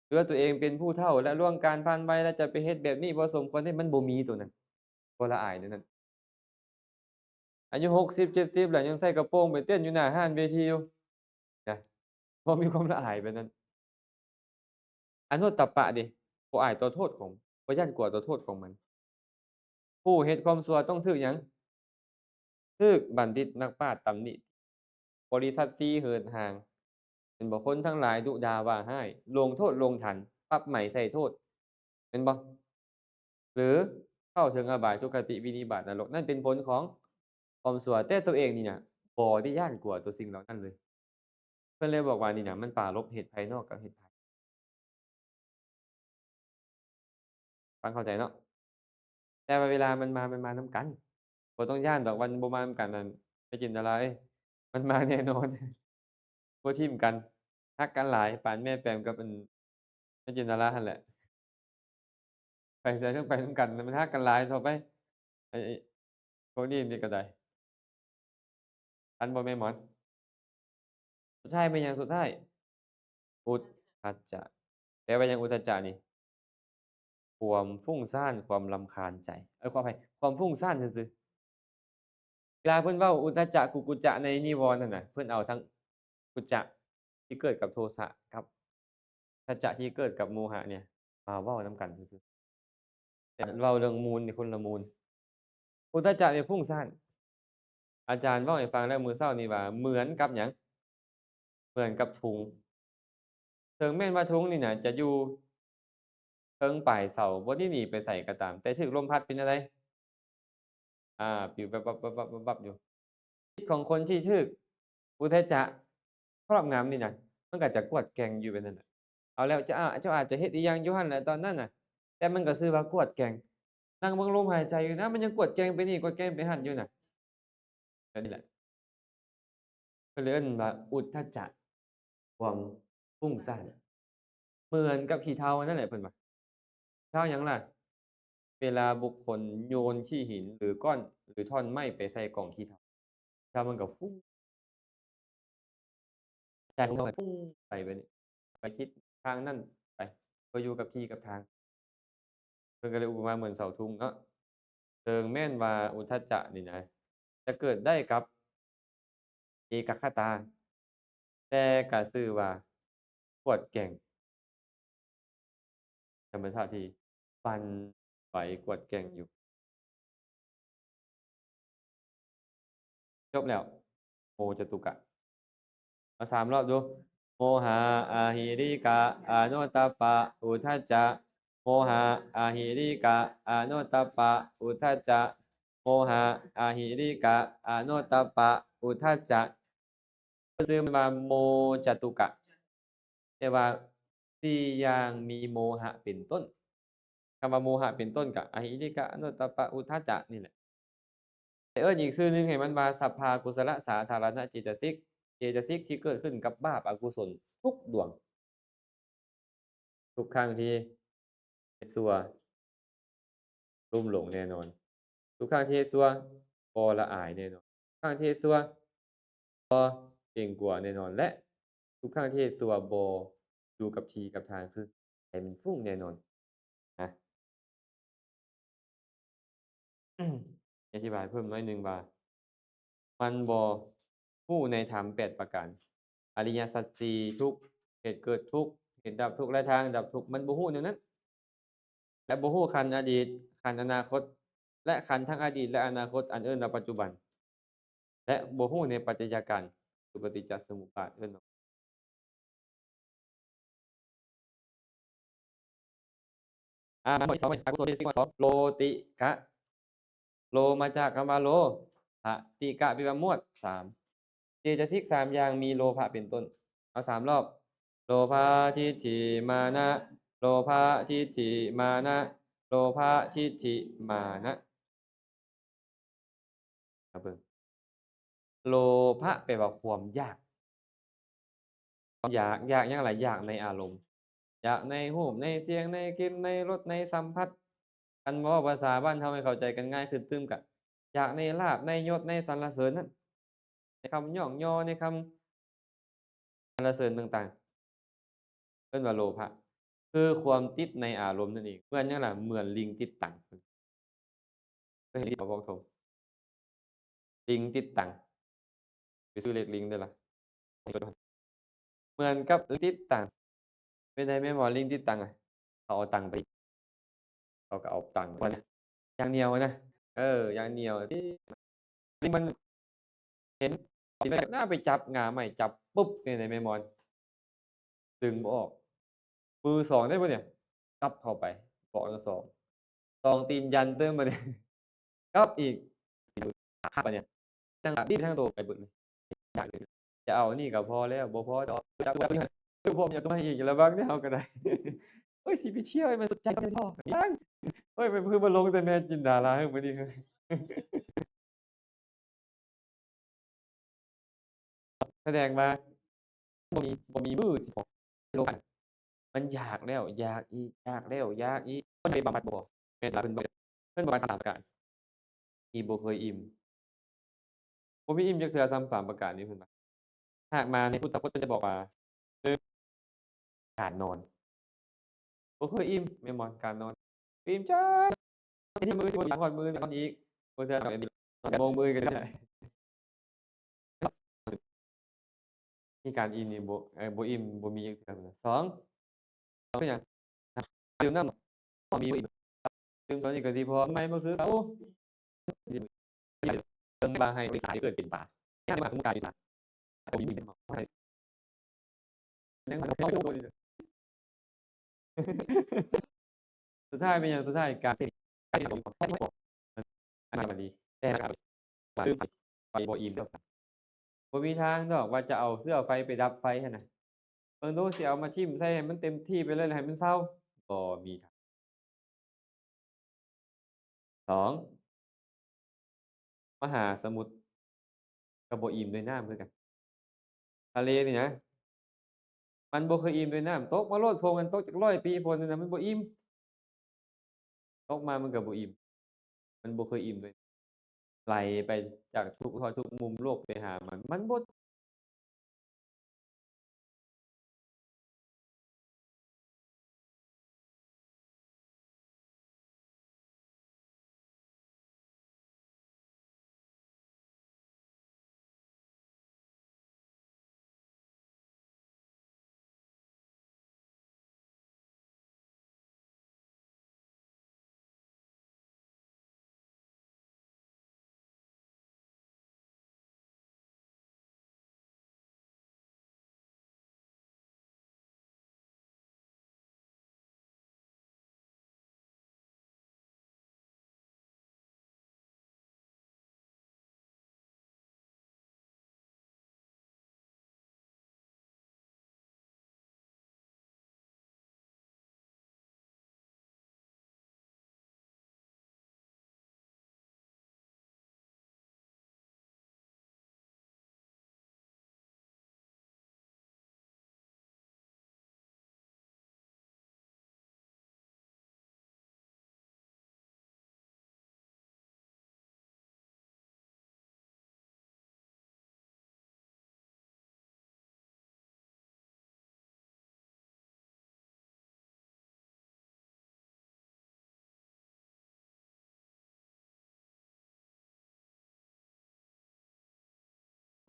หรือว่าตัวเองเป็นผู้เฒ่าและล่วงกาลผ่านไปแล้วจะไปเฮ็ดแบบนี้บ่สมควรเฮ็ดมันบ่มีตัวนั้นบ่ละอายเดี๋ยวนั้นอายุ60-70แล้วยังใส่กระโปรงไปเต้นอยู่หน้าห้านเวทีอยู่นะบ่มีความละอายแบบนั้น อโนตตัปปะดิบ่อายต่อโทษของบ่ย้านกลัวต่อโทษของมันผู้เฮ็ดความชั่วต้องถูกหยังถูกบัณฑิตนักปราชญ์ตำหนิบริษัทสีเหินห่างแม่นบ่คนทั้งหลายดุด่าว่าร้ายลงโทษลงทันปรับใหม่ใส่โทษแม่นบ่หรือเข้าถึงอบายทุกขติวินิบาตนรกนั่นเป็นผลของความชั่วแต่ตัวเองนี่น่ะบ่ได้ย้านกลัวต่อสิ่งเหล่านั้นเลยเพิ่นเลยบอกว่านี่น่ะมันปรารภเหตุภายนอกกับเหตุภายฟังเข้าใจเนาะ แต่ว่าเวลามันมานำกันบ่ต้องย้านดอกมันบ่มานำกันนั่นไปจินตนาเอ้ยมันมาแน่นอนบ่ทิ่มกันรักกันหลายปานแม่แปมกับอันแม่จินตนาหั้นแหละไปไสต้องไปนำกันมันรักกันหลายเฒ่าไปไอ้พวกนี้นี่ก็ได้ทันบ่แม่หมอนสุดท้ายเป็นหยังสุดท้ายอุทธัจจะแปลว่าหยังอุทธัจจะนี่ความฟุ้งซ่านความรำคาญใจขออภัยความฟุ้งซ่านซื่อๆ เวลาเพิ่นเว้าอุทธัจจะกุกุจจะในนิวรณ์นั่นน่ะเพิ่นเอาทั้งกุจจะที่เกิดกับโทสะกับทัจจะที่เกิดกับโมหะเนี่ยมาเว้านำกันซื่อๆแต่เว้าเรื่องมูลนี่คนละมูลอุทธัจจะเนี่ยพุ่งซ่านอาจารย์เว้าให้ฟังแล้วมื้อเช้านี้ว่าเหมือนกับหยังเหมือนกับถุงถึงแม้นว่าถุงนี่น่ะจะอยู่เทิงปลายเสาบ่ได้หนีไปไสก็ตามแต่ถูกลมพัดเป็นจั่งใดปลิววับๆๆๆๆอยู่ ชีวิตของคนที่ถูกอุทธัจจะครอบงำนี่น่ะมันก็จะกวดแกว่งอยู่แบบนั้นน่ะเอาแล้วเจ้าอาจจะเฮ็ดอิหยังอยู่หั้นแหละตอนนั้นน่ะแต่มันก็ชื่อว่ากวดแกว่งนั่งเบิ่งลมหายใจอยู่นะมันยังกวดแกว่งไปนี่กวดแกว่งไปหั้นอยู่น่ะก็นี่แหละเพิ่นเลยเอิ้นว่าอุทธัจจะความฟุ้งซ่านเหมือนกับขี้เถ้านั่นแหละเพิ่นว่าขี้เถ้าหยังล่ะเวลาบุคคลโยนขี้หินหรือก้อนหรือท่อนไม้ไปใส่กองขี้เถ้าขี้เถ้ามันก็ฟุ้ง ใจของเราฟุ้งไปแบบนี้ไปทิศทางนั้นไปบ่อยู่กับที่กับทางเพิ่นก็เลยอุปมาเหมือนเสาธงเนาะถึงแม้นว่าอุทธัจจะนี่นะจะเกิดได้กับเอกคตาแต่ก็ชื่อว่ากวดแกว่งธรรมชาติที่หวั่นไหวกวดแกว่งอยู่จบแล้ว จตุกะเอา3 รอบดูโมหะอาหิริกะอโนตตัปปะอุทธัจจะโมหะอาหิริกะอโนตตัปปะอุทธัจจะโมหะอาหิริกะอโนตตัปปะอุทธัจจะซื้อมาโมจตุกะแต่ว่าสี่อย่างมีโมหะเป็นต้นคำว่าโมหะเป็นต้นกับอหิริกะอโนตตัปปะอุทธัจจะนี่แหละแต่อีกชื่อหนึงให้มันว่าสัพพากุศลสาธารณเจตสิกที่เกิดขึ้นกับบาปอกุศลทุกดวงทุกครั้งที่ซัวลุ่มหลงแน่นอนทุกครั้งที่ซัวบ่ละอายแน่นอนทุกครั้งที่ซัวบ่เกรงกลัวแน่นอนและทุกครั้งที่ซัวบ่อยู่กับที่กับทางคือใจมันฟุ้งแน่นอนนะ อธิบายเพิ่มน้อยหนึ่งว่ามันบ่รู้ในธรรม8ประการอริยสัจสี่ทุกข์เหตุเกิดทุกข์เหตุดับทุกข์และทางดับทุกข์มันบ่รู้แนวนั้นและบ่รู้ขันธ์อดีตขันธ์อนาคตและขันธ์ทั้งอดีตและอนาคตอันเอิ้นว่าปัจจุบันและบ่รู้ในปัจจัยการคือปฏิจจสมุปบาทเอิ้นว่าข้อที่2อกุศลเจตสิกข้อ2โลติกะโลมาจากคำว่าโลภะติกะแปลว่าหมวด3เจตสิก3อย่างมีโลภะเป็นต้นเอา3รอบโลภะทิฏฐิมานะโลภะทิฏฐิมานะโลภะทิฏฐิมานะเอาเบิ่งโลภะแปลว่าความอยากความอยากหยังล่ะอยากในอารมณ์อยากในรูปในเสียงในกลิ่นในรสในสัมผัสคันเว้าภาษาบ้านเราให้เข้าใจกันง่ายขึ้นตึมก็อยากในลาภในยศในสรรเสริญนั้นในคำย่องย่อในคำสรรเสริญต่างๆเอิ้นว่าโลภะคือความติดในอารมณ์นั่นเองเหมือนหยังล่ะเหมือนลิงติดตังเคยเห็นลิงบ่บอกตรงลิงติดตังไปซื้อเลขลิงเด้อล่ะเหมือนกับติดตังเป็นไดแม่นบ่ลิงติดตังอะเขาเอาตังไปเขาก็เอาตังไปอย่างเดียวอะนะอย่างเดียวที่ลิงมันเห็นเห็นแล้วน่าไปจับง่าไม้จับปุ๊บเป็นไดแม่มอนดึงบ่ออกมือสองได้บ่เนี่ยจับเข้าไปบอกแล้วสองตีนยันเติมบัดนี้จับอีกบัดเนี่ยจังหวะบิดทั้งโตไปเบิดเลยอยากเลยจะเอาอันนี้ก็พอแล้วบ่พอดอกจับคือผมอยากมาอีกระวังเด้อเฮาก็ได้เฮ้ยสิไปเที่ยวให้มันสุดใจซะท้อยังเฮ้ยมันคือมาลงแต่แม่จินดาราเฮ้ยมื้อนี้เฮ้ยแสดงว่าบ่มีมือสิบอกโลกันมันอยากแล้วอยากอีกอยากแล้วอยากอีกเพิ่นไปบำบัดบ่แม่นล่ะเพิ่นบำบัด3ประการที่บ่เคยอิ่มบ่มีอิ่มจักเทื่อส่ำ3ประการนี้เพิ่นว่าหากมาในพุทธพจน์เพิ่นจะบอกว่า1การนอนบ่เคยอิ่มแม่นบ่การนอนอิ่มจักที่มื้อสิบ่อยากฮอดมื้อนี้นอนอีกบ่เทื่อนอน8โมงมื้ออื่นก็ได้มีการอิ่มนี่บ่อิ่มบ่มีจักเทื่อพุ่นน่ะ2คือหยังดื่มนำบ่มีบ่อิ่มดื่มตอนนี้ก็สิพอใหม่บ่คือเก่าเบิ่งว่าให้สายเกิดเป็นป่ายามมาสมมุติการอีสานบ่มีเป็นเมาให้ยังมาเมาอยู่ สุดท้ายเป็นหยังสุดท้ายการเสพการที่ผมข้อที่6อันนั้นมันดีแต่นะครับว่าตื่นไฟบ่อิ่มเด้อบ่มีทางดอกว่าจะเอาเสื้อไฟไปดับไฟหั้นน่ะเบิ่งดูสิเอามาทิ่มใส่ให้มันเต็มที่ไปเลยแล้วให้มันเซาบ่มีทาง2มหาสมุทรก็บ่อิ่มด้วยน้ำคือกันทะเลนี่นะมันบ่เคยอิ่มด้วยน้ำตกมาโลดโพกันตกจัก100ปีพุ่นนั่นน่ะมันบ่อิ่มตกมามันก็บ่อิ่มมันบ่เคยอิ่มด้วยไหลไปจากทุกมุมโลกไปหามันบ่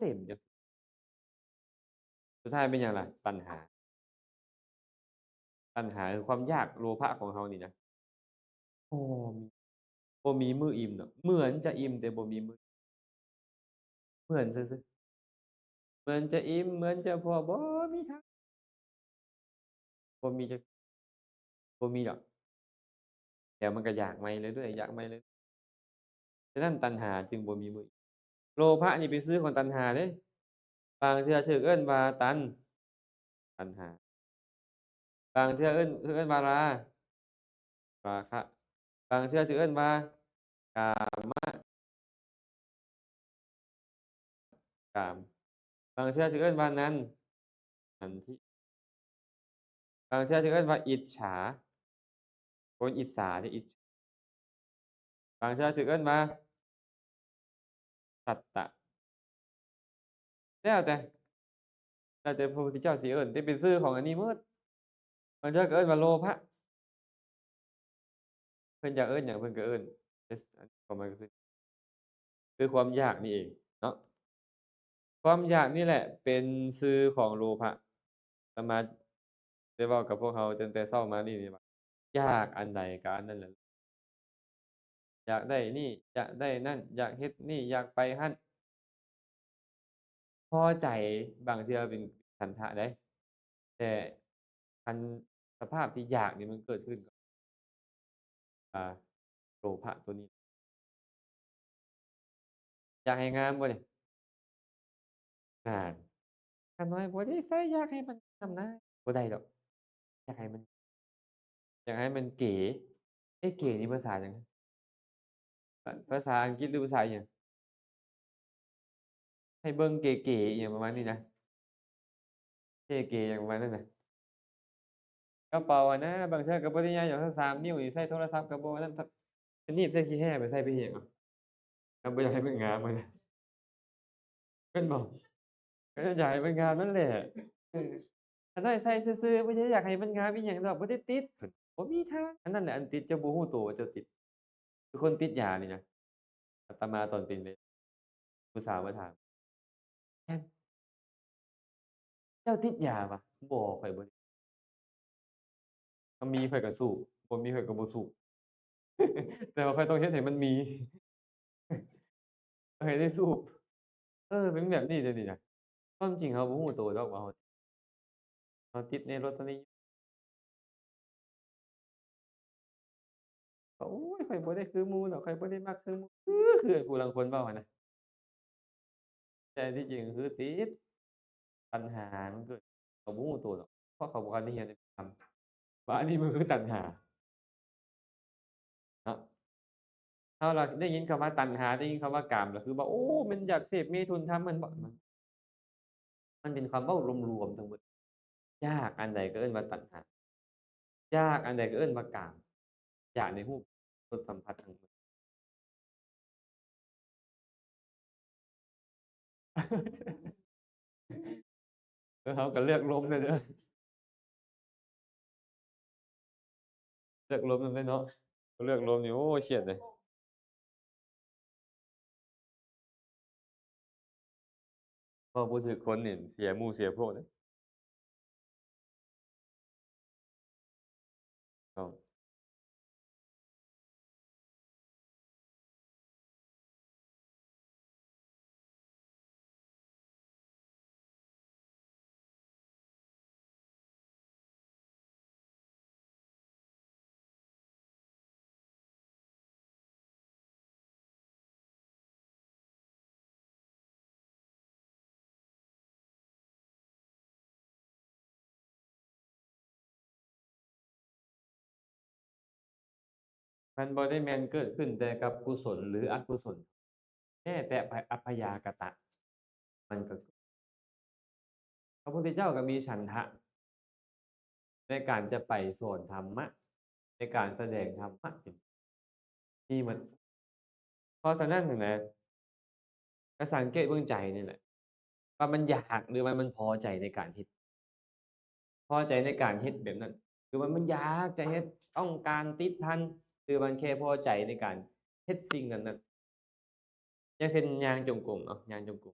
เต็มจังสุดท้ายเป็นหยังล่ะตัณหาคือความอยากโลภะของเรานี่นะบ่มีมีมื้ออิ่มดอกเหมือนจะอิ่มแต่บ่มีมื้อเหมือนซื่อๆเหมือนจะอิ่มเหมือนจะพอบ่มีทางบ่มีจักบ่มีดอกเดี๋ยวมันก็อยากใหม่เรื่อยๆอยากใหม่เรื่อยฉะนั้นตัณหาจึงบ่มีมื้ออิ่มโลภะนี่เป็นชื่อของตัณหาเด้บางเทื่อถูกเอิ้นว่าตัณหาบางเทื่อถูกเอิ้นว่าราคะบางเทื่อถูกเอิ้นว่ากามะกามบางเทื่อถูกเอิ้นว่านันทิบางเทื่อถูกเอิ้นว่าอิจฉาคนอิจฉานี่บางเทื่อถูกเอิ้นว่าสัตตะแล้วแต่พระพุทธเจ้าสิเอิ้นแต่เป็นชื่อของอันนี้หมดบางเทื่อก็เอิ้นว่าโลภะเพิ่นอยากเอิ้นหยังเพิ่นก็เอิ้นอันของมันก็คือความอยากนี่เองเนาะความอยากนี่แหละเป็นชื่อของโลภะอาตมาได้เว้ากับพวกเราตั้งแต่เช้ามานี่ว่าอยากอันใดก็อันนั้นแหละอยากได้นี่อยากได้นั่นอยากเฮ็ดนี่อยากไปหั่นพอใจบางเทื่อเป็นฉันทะเดะแต่คันสภาพที่อยากนี่มันเกิดขึ้นกับอ่าโลภะตัวนี้อยากให้งามบ่นี่นั่นข้าน้อยบ่ได้ใส่อยากให้มันงามนะบ่ได้ดอกอยากให้มันเก๋เอ๊ะเก๋นี่ภาษาหยังภาษาอังกฤษหรือภาษาอิหยังให้เบิ่งเก๋ๆอิหยังประมาณนี้นะเท่เก๋หยังประมาณนั้นน่ะกระเป๋าอะนะบางเทื่อก็บ่ได้ใหญ่หรอกสัก3นิ้วนี่ใส่โทรศัพท์ก็บ่อันนั้นทับจะหนีบใส่ขี้แห้ไปใส่ไปเฮ็ดหยังเอาก็บ่อยากให้มันงามอะนะแม่นบ่ก็อยากให้มันงามนั่นแหละเอออันนั้นใส่ซื่อๆบ่ใช่อยากให้มันงามอิหยังดอกบ่ได้ติดเพิ่นบ่มีทางอันนั้นแหละอันติดเจ้าบ่รู้ตัวว่าเจ้าติดคือคนติดยานี่นะอาตมาตอนเป็นผู้สาวมาถามแม่นเจ้าติดยาบ่บ่ข้อยบ่ได้ถ้ามีข้อยก็สูบบ่มีข้อยก็บ่สูบแต่ว่าข้อยต้องเฮ็ดให้มันมีให้ได้สูบเป็นแบบนี้เดี๋ยวนี้น่ะความจริงเราบ่รู้ตัวดอกว่าเราติดในรสนิยมว่าโอ๊ยข้อยบ่ได้คือหมู่ดอกข้อยบ่ได้มักคือหมู่คือผู้ลางคนเว้าอะนะแต่ที่จริงคือติดตัณหามันเกิดเขาบ่รู้ตัวหรอกเพราะเขาบ่ทันได้เรียนได้ทำว่าอันนี้มันคือตัณหาเนาะถ้าเราได้ยินคำว่าตัณหาได้ยินคำว่ากามก็คือว่าโอ้มันอยากเสพเมถุนธรรมมันเป็นคำเว้ารวมๆทั้งเบิดอยากอันใดก็เอิ้นว่าตัณหาอยากอันใดก็เอิ้นว่ากามอยากในรูปรสสัมผัสทั้งหมดแล้วเราก็เลือกล้มเลยเด้อเลือกล้มนำเด้อเนาะเลือกล้มนี่โอ้เครียดเลยเว้าบ่ถูกคนนี่เสียหมู่เสียพวกเด้ออ้าวมันบ่ได้แม่นเกิดขึ้นแต่กับกุศลหรืออกุศลแม้แต่อัพยากตะมันก็พระพุทธเจ้าก็มีฉันทะในการจะไปสอนธรรมะในการแสดงธรรมะที่มันเพราะฉะนั้นน่ะนะก็สังเกตเบิ่งใจนี่แหละว่ามันอยากหรือว่ามันพอใจในการเฮ็ดพอใจในการเฮ็ดแบบนั้นหรือว่ามันอยากจะเฮ็ดต้องการติดพันหรือมันแค่พอใจในการเฮ็ดสิ่งนั้นๆอย่างเช่นย่างจงกรมย่างจงกรม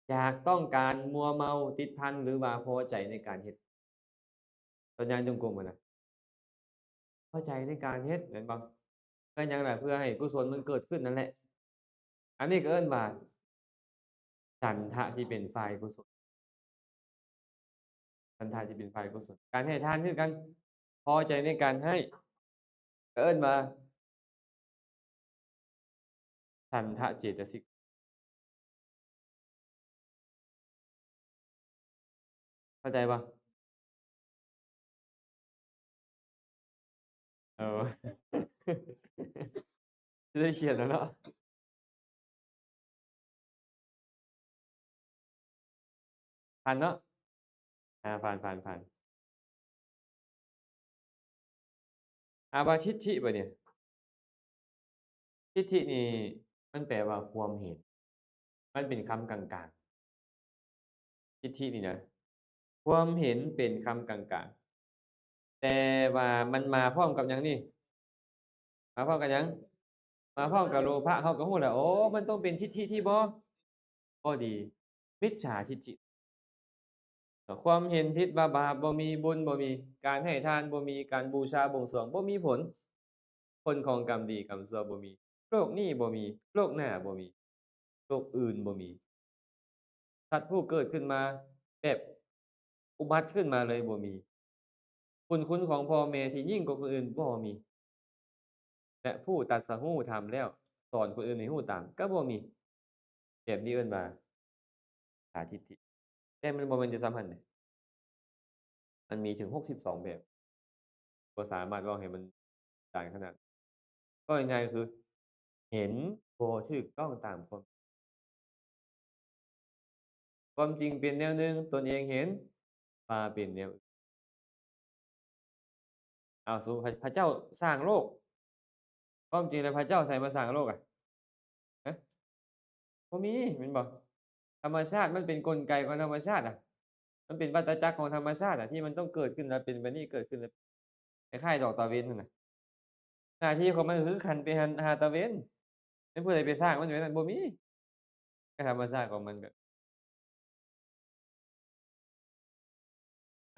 อยากต้องการมัวเมาติดพันหรือว่าพอใจในการเฮ็ดสัญญาณจงกรมอะนะพอใจในการเฮ็ดแม่นบ่ก็หยังล่ะเพื่อให้กุศลมันเกิดขึ้นนั่นแหละอันนี้ก็เอิ้นว่าฉันทะที่เป็นฝ่ายกุศลฉันทะที่เป็นฝ่ายกุศลการให้ทานคือกันพอใจในการให้ก็เอิ้นว่าฉันทะเจตสิกเข้าใจเปล่าเออจะได้เขียนแล้วเนาะผ่านเนาะผ่านๆว่าทิฏฐิเปล่าเนี่ยทิฏฐินี่มันแปลว่าความเห็นมันเป็นคำกลางๆทิฏฐินี่นะความเห็นเป็นคำกลางๆแต่ว่ามันมาพร้อมกับหยังนี่มาพร้อมกับหยังมาพร้อมกับโลภะเราก็รู้แล้วโอ้มันต้องเป็นทิฏฐิที่บ่ดีมิจฉาทิฏฐิความเห็นผิดว่าบาปบ่มีบุญบ่มีการให้ทานบ่มีการบูชาบวงสรวงบ่มีผลผลของกรรมดีกรรมชั่วบ่มีโลกนี้บ่มีโลกหน้าบ่มีโลกอื่นบ่มีสัตว์ผู้เกิดขึ้นมาแบบอุบัติขึ้นมาเลยบ่มีบุญคุณของพ่อแม่ที่ยิ่งกว่าคนอื่นบ่มีและผู้ตรัสรู้ธรรมแล้วสอนคนอื่นให้รู้ตามก็บ่มีแบบนี้เอิ้นว่ามิจฉาทิฏฐิแต่มันบ่แม่นจะสำคัญเดะมันมีถึง62แบบบ่สามารถเว้าให้มันได้ขนาดก็ง่ายๆก็คือเห็นบ่ถูกต้องตามความจริงเป็นแนวหนึ่งตนเองเห็นว่าเป็นแนวอื่นอ้าวสมมุติพระเจ้าสร้างโลกความจริงแล้วพระเจ้าไสมาสร้างโลกอะฮะบ่มีแม่นบ่ธรรมชาติมันเป็นกลไกของธรรมชาติอะมันเป็นวัฏจักรของธรรมชาติอะที่มันต้องเกิดขึ้นแล้วเป็นแบบนี้เกิดขึ้นแล้วคล้ายๆดอกตะเวนนั่นน่ะหน้าที่ของมันก็คือคันไปหาตะเวนแม่นผู้ใดไปสร้างมันแบบนั้นบ่มีก็ธรรมชาติของมันก็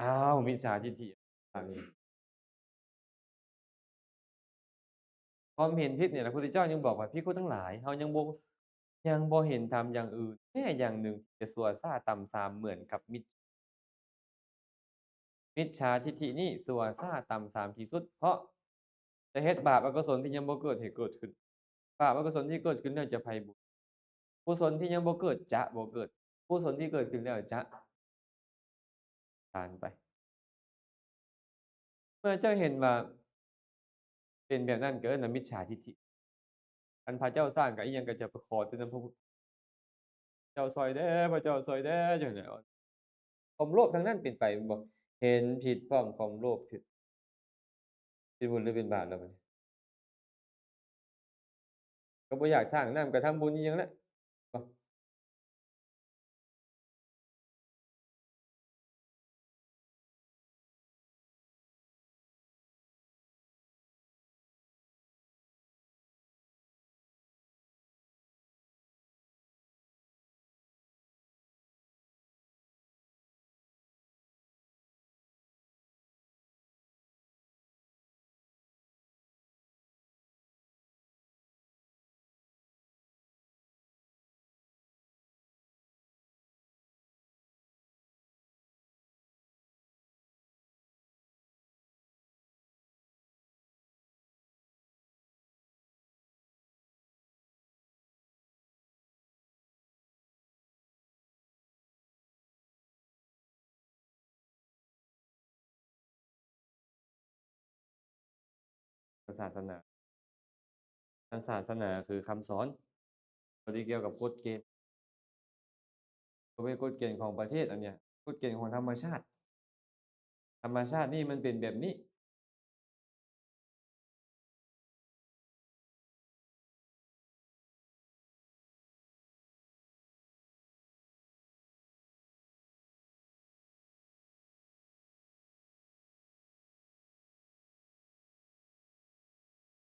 อ้าวมิจฉาทิฏฐิอันนี้ความเห็นผิดเนี่ยแหละพระพุทธเจ้ายังบอกว่าภิกขุทั้งหลายเฮายังบ่เห็นธรรมอย่างอื่นแม้อย่างหนึ่งที่จะชั่วทราต่ำทรามเหมือนกับมิจฉาทิฏฐินี้ชั่วทราต่ำทรามที่สุดเพราะจะเฮ็ดบาปอกุศลที่ยังบ่เกิดให้เกิดขึ้นบาปอกุศลที่เกิดขึ้นแล้วจะไผบุญกุศลที่ยังบ่เกิดจะบ่เกิดกุศลที่เกิดขึ้นแล้วจะผ่านไปเมื่อเจ้าเห็นว่าเป็นแบบนั้นก็เอิ้นว่ามิจฉาทิฏฐิคันพระเจ้าสร้างก็อิหยังก็จะไปขอแต่นำพระพุทธเจ้าช่วยแหน่พระเจ้าช่วยแหน่จั่งซี้แหละความโลภทั้งนั้นเป็นไปแม่นบ่เห็นผิดพร้อมความโลภผิดเป็นบุญหรือเป็นบาปล่ะบัดนี้ก็บ่อยากสร้างนำก็ทำบุญอีหยังแหละเนาะศาสนาทางศาสนาคือคำสอนบ่ได้เกี่ยวกับกฎเกณฑ์บ่เป็นกฎเกณฑ์ของประเทศอันเนี้ยกฎเกณฑ์ของธรรมชาติธรรมชาตินี่มันเป็นแบบนี้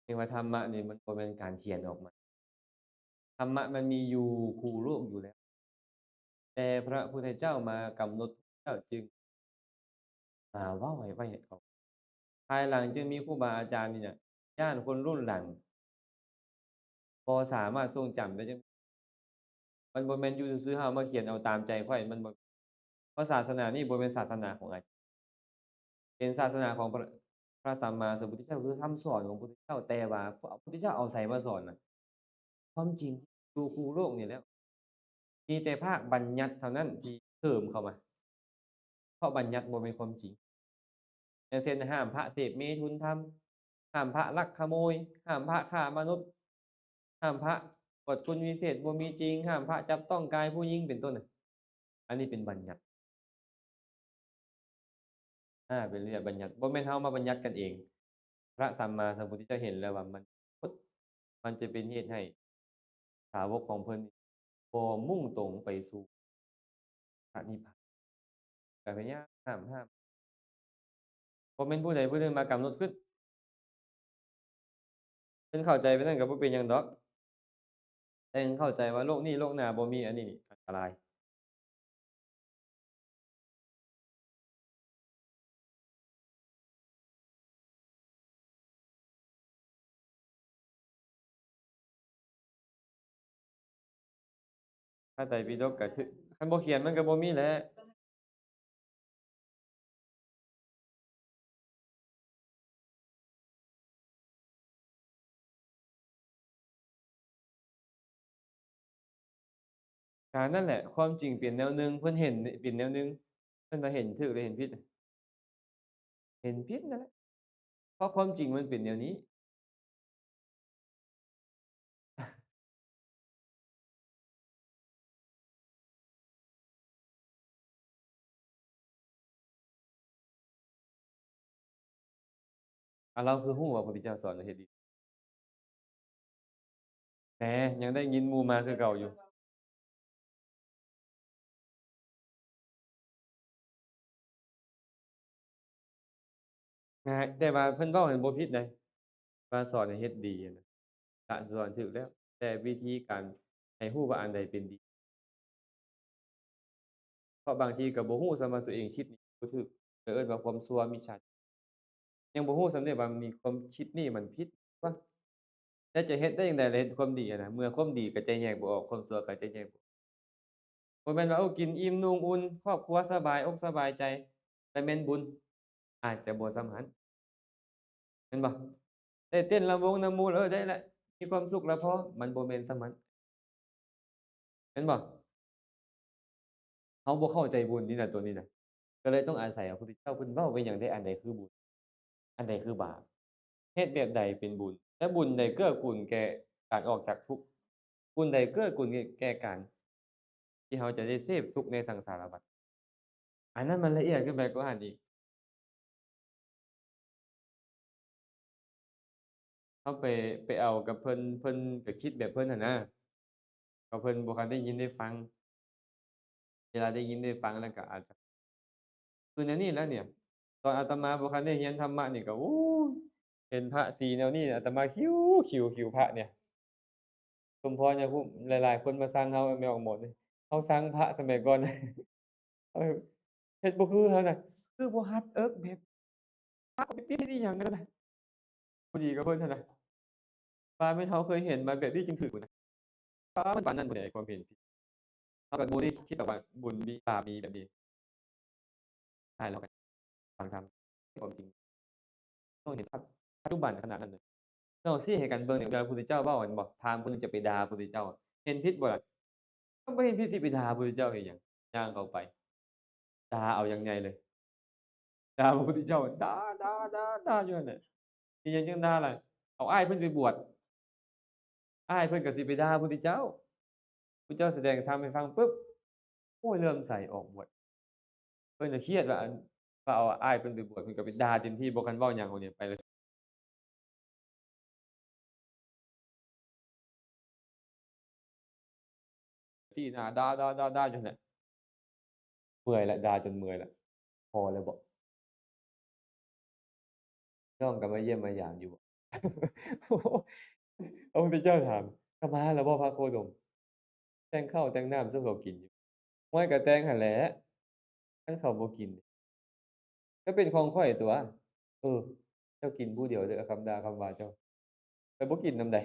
เรียกว่าธรรมะนี่มันบ่แม่นการเขียนออกมาธรรมะมันมีอยู่คู่โลกอยู่แล้ว แต่พระพุทธเจ้ามากำหนดเจ้าจึงเว้าให้ออกภายหลังจึงมีครูบาอาจารย์นี่น่ะย้านคนรุ่นหลังบ่สามารถทรงจำได้จังมันบ่แม่นอยู่ซื่อๆเฮามาเขียนเอาตามใจข้อยมันบ่เพราะศาสนานี้บ่แม่นศาสนาของเป็นศาสนาของพระสัมมาสัมพุทธเจ้าคือคำสอนของพระพุทธเจ้าแต่ว่าพระพุทธเจ้าเอาไสมาสอนน่ะความจริงอยู่คู่โลกนี่แล้วมีแต่ภาคบัญญัติเท่านั้นที่เพิ่มเข้ามาเพราะบัญญัติบ่แม่นความจริง อย่างเช่นห้ามพระเสพเมถุนธรรมห้ามพระลักขโมยห้ามพระฆ่ามนุษย์ห้ามพระอวดคุณวิเศษบ่มีจริงห้ามพระจับต้องกายผู้หญิงเป็นต้นน่ะอันนี้เป็นบัญญัติเป็นเรื่องบัญญัติบ่แม่นเฮามาบัญญัติกันเองพระสัมมาสัมพุทธเจ้าเห็นแล้วว่ามันจะเป็นเหตุให้สาวกของเพิ่นบ่มุ่งตรงไปสู่พระนิพพานก็พยายามห้ามบ่แม่นผู้ใดผู้หนึ่งมากำหนดขึ้นเพิ่นเข้าใจไปนั่นก็บ่เป็นหยังดอกแต่เพิ่นเข้าใจว่าโลกนี้โลกหน้าบ่มีอันนี้นี่อันตราย พระไตรปิฎกก็คือคันบ่เขียนมันก็บ่มีแหละก็นั่นแหละความจริงเป็นแนวหนึ่งเพิ่นเห็นเป็นแนวหนึ่งเพิ่นว่าเห็นถูกหรือเห็นผิดเห็นผิดนั่นแหละเพราะความจริงมันเป็นแนวนี้เราคือฮู้ว่าพระพุทธเจ้าสอนให้เฮ็ดดีแต่ยังได้ยินหมู่มาคือเก่าอยู่ง่ายแต่ว่าเพิ่นเว้านั้นบ่ผิดเดะว่าสอนให้เฮ็ดดีอะนะก็สอนถูกแล้วแต่วิธีการให้ฮู้ว่าอันใดเป็นดีเพราะบางทีก็บ่ฮู้ซ้ำว่าตัวเองคิดนี่บ่ถูกก็เอิ้นว่าความชั่วมิจฉายังบ่ฮู้ซ้ำเดะว่ามีความคิดนี่มันผิดวะ แล้วจะเฮ็ดได้จั่งใดล่ะเฮ็ดความดีอะนะเมื่อความดีก็ใจแยกบ่ออกความชั่วก็ใจแยกบ่บ่แม่นว่าโอ้กินอิ่มนุ่งอุ่นครอบครัวสบายอกสบายใจแต่แม่นบุญอาจจะบ่ส่ำหั้นแม่นบ่ได้เต้นรำวงนำหมู่แล้วได้แล้วมีความสุขแล้วพอมันบ่แม่นส่ำนั้นแม่นบ่เฮาบ่เข้าใจบุญนี่น่ะตัวนี้น่ะก็เลยต้องอาศัยพระพุทธเจ้าเพิ่นเว้าไว้หยังได้อันใดคือบุญอันใดคือบาปเฮ็ดแบบใดเป็นบุญและบุญใดเกื้อกูลแก่การออกจากทุกข์บุญใดเกื้อกูลแก่การที่เฮาจะได้เสพสุขในสังสารวัฏ อันนั้นมันละเอียดขึ้นไปกว่าหั้นอีกเราไปเอากับเพิ่นก็คิดแบบเพิ่นหั้นนะเพราะเพิ่นบ่คันได้ยินได้ฟังเวลาได้ยินได้ฟังแล้วก็อาจจะคือแนวนี้แหล้วเนี่ยตอนอาตมาบ่คันได้เรียนธรรมะนี่ก็โอ๊ยเห็นพระสีแนวนี้อาตมาคิวพระเนี่ยสมพรเนี่ยผู้หลายๆคนมาสั่งเราแม่ออกหมดเลยเราสั่งพระสมัยก่อนเออเฮ็ดบ่คือเขาน่ะคือบ่ฮัดเอิกแบบพระไปเปลี่ยนอีหยังนั่นน่ะบ่ดีกับเพิ่นหั้นน่ะว่าแม่นเราเคยเห็นมาแบบนี้จึงถูกนะมันปานนั้นบ่ได้ความเห็นผิด เราก็บ่ได้คิดแบบว่าบุญมีบาปมีแบบนี้ใช่เราก็ฟังธรรมความจริงต้องเห็นปัจจุบันขนาดนั้นเลยเราซี้ให้กันเบิ่งเนี่ยเวลาพระพุทธเจ้าเว้าแม่นบ่พราหมณ์ผู้หนึ่งจะไปด่าพระพุทธเจ้าเห็นผิดบ่ล่ะก็บ่เห็นผิดสิไปด่าพระพุทธเจ้าเฮ็ดหยังย่างเข้าไปด่าเอาอย่างใหญ่เลยด่าพระพุทธเจ้าด่าๆๆๆอยู่นั่นน่ะสิหยังจังด่าล่ะเอาอ้ายเพิ่นไปบวชอ้ายเพิ่นก็สิไปด่าพระพุทธเจ้าพุทธเจ้าแสดงธรรมให้ฟังปึ๊บโอ้ยเลื่อมใสออกบวช เพิ่นก็เครียดว่าว่าเอาอ้ายเพิ่นไปบวชเพิ่นก็ไปด่าเต็มที่บ่คันเว้าหยังเอาเนี่ยไปเลยซี้หน้าด่าๆๆๆอยู่นั่นแหละเมื่อยแล้วด่าจนเมื่อยแล้วพอแล้วบ่น้องก็มาเยี่ยมมายามอยู่บ่โอ้โฮพระพุทธเจ้าถามกลับมาแล้วบ่พระโคดมแต่งข้าวแต่งน้ำสู่เขากินอยู่ ห้วยกระแตงหั้นแหละคันเขาบ่กินก็เป็นของข้อยตั่วเออเจ้ากินผู้เดียวเด้อคำด่าคำว่าเจ้าข้อยบ่กินนำใด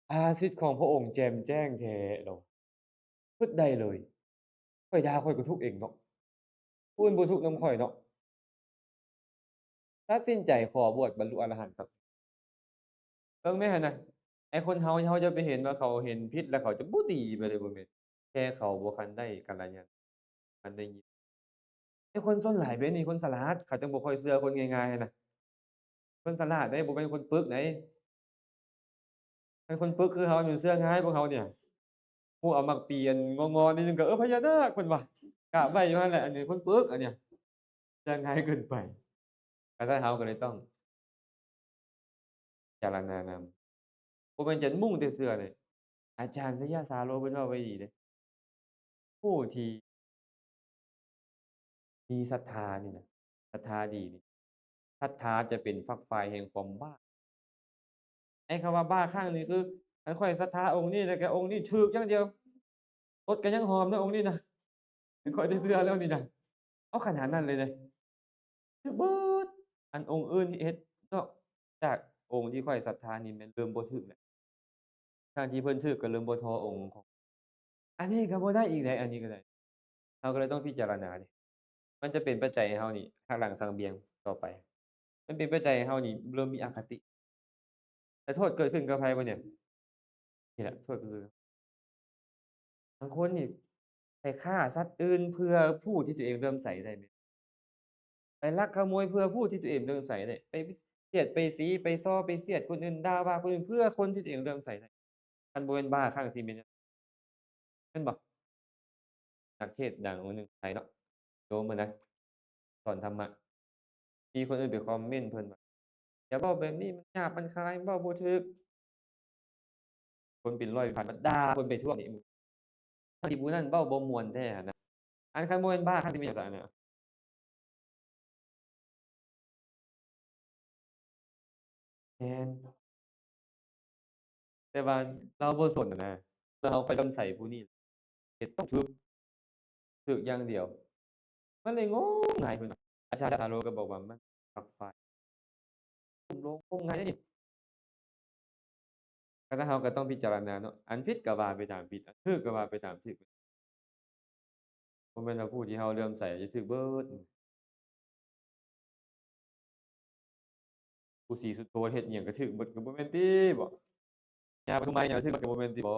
ภาสิทธิ์ของพระองค์แจ่มแจ้งแท้แล้วคิดได้เลยข้อยด่าข้อยก็ทุกข์เองเนาะผู้อื่นบ่ทุกข์นำข้อยเนาะตัดสินใจขอบวชบรรลุอรหันต์ครับเบิ่งแม่หั้นน่ะไอ้คนเฮาจะไปเห็นว่าเขาเห็นผิดแล้วเขาจะบ่ดีไปเลยบ่แม่นแค่เขาบ่คันได้กัลยาณคันได้ยินไอ้คนส่วนหลายเป็นนี่คนฉลาดเขาจังบ่ค่อยเชื่อคนง่ายๆน่ะคนฉลาดเด้บ่แม่นคนปึกไดคันคนปึกคือเฮานี่เชื่อง่ายพวกเขาเนี่ยผู้เอามักเปลี่ยนงอๆนิดหนึ่งก็พญานาคเพิ่นว่ากะไว้อยู่นั่นแหละอันนี้คนปึกอันเนี้ยเชื่อง่ายเกินไปแต่ถ้าเราก็เลยต้องพิจารณานำบ่แม่นจะมุ่งแต่เชื่อเลยอาจารย์สยามสาโรเพิ่นเว้าไว้ดีเดะผู้ที่มีศรัทธานี่นะศรัทธาดีนี่ศรัทธาจะเป็นฝักใฝ่แห่งความบ้าไอ้คำว่าบ้าคลั่งนี่คือคันข้อยศรัทธาองค์นี้แล้วก็องค์นี้ถูกอย่างเดียวรถก็ยังหอมนะองค์นี้นะข้อยได้เชื่อแล้วนี่นะเอาขนาดนั้นเลยเดะ ถือเบิดอันองค์อื่นที่เฮ็ดนอกจากองค์ที่ข้อยศรัทธานี่แม่นเริ่มบ่ถึกแล้วทางที่เพิ่นถึกก็เริ่มบ่ทอองค์ของอันนี้ก็บ่ได้อีกแล้วอันนี้ก็ได้เราก็เลยต้องพิจารณาดิมันจะเป็นปัจจัยให้เรานี่หักหลังสังเบียงต่อไปมันเป็นปัจจัยให้เรานี่เริ่มมีอคติแต่โทษเกิดขึ้นกับไผบ่เนี่ยนี่แหละโทษก็คือบางคนนี่ไปฆ่าสัตว์อื่นเพื่อผู้ที่ตัวเองเลื่อมใสได้แม่นไปลักขโมยเพื่อผู้ที่ตัวเองเลื่อมใสได้ไปเสียดไปสีไปซ้อไปเสียดคนอื่นด่าว่าคนอื่นเพื่อคนที่ตัวเองเลื่อมใสได้คันบ่แม่นบ้าคลั่งสิแม่นหยังแม่นบ่ นักเทศน์ดังองค์หนึ่งไทยเนาะโยมอะนะสอนธรรมะมีคนอื่นไปคอมเมนต์เพิ่นว่าอย่าเว้าแบบนี้มันหยาบมันคายเว้าบ่ถูกคนเป็นร้อยเป็นพันมาด่าเพิ่นไปทั่วนี่ทั้งที่ผู้นั้นเว้าบ่ม่วนแท้อะนะอันคันบ่แม่นบ้าคันสิเป็นหยังซะอันนั้นแม่นแต่ว่าเราบ่สนอะนะเราไปลำใส่ผู้นี้เฮ็ดต้องถูกอย่างเดียวมันเลยงมงายเพิ่นว่าอาจารย์สาโรก็บอกว่ามันฝักใฝ่ลุ่มหลงงมงายเด้แต่ถ้าเราก็ต้องพิจารณาเนาะอันผิดก็ว่าไปตามผิดอันถูกก็ว่าไปตามถูกบ่แม่นว่าผู้ที่เราเลื่อมใสจะถูกเบิด ผู้สีสุดโต่งเฮ็ดอิหยังก็ถึกเบิดก็บ่แม่นติบ่ย่าปทุมมาหยังก็ถึกเบิดก็บ่แม่นติบ่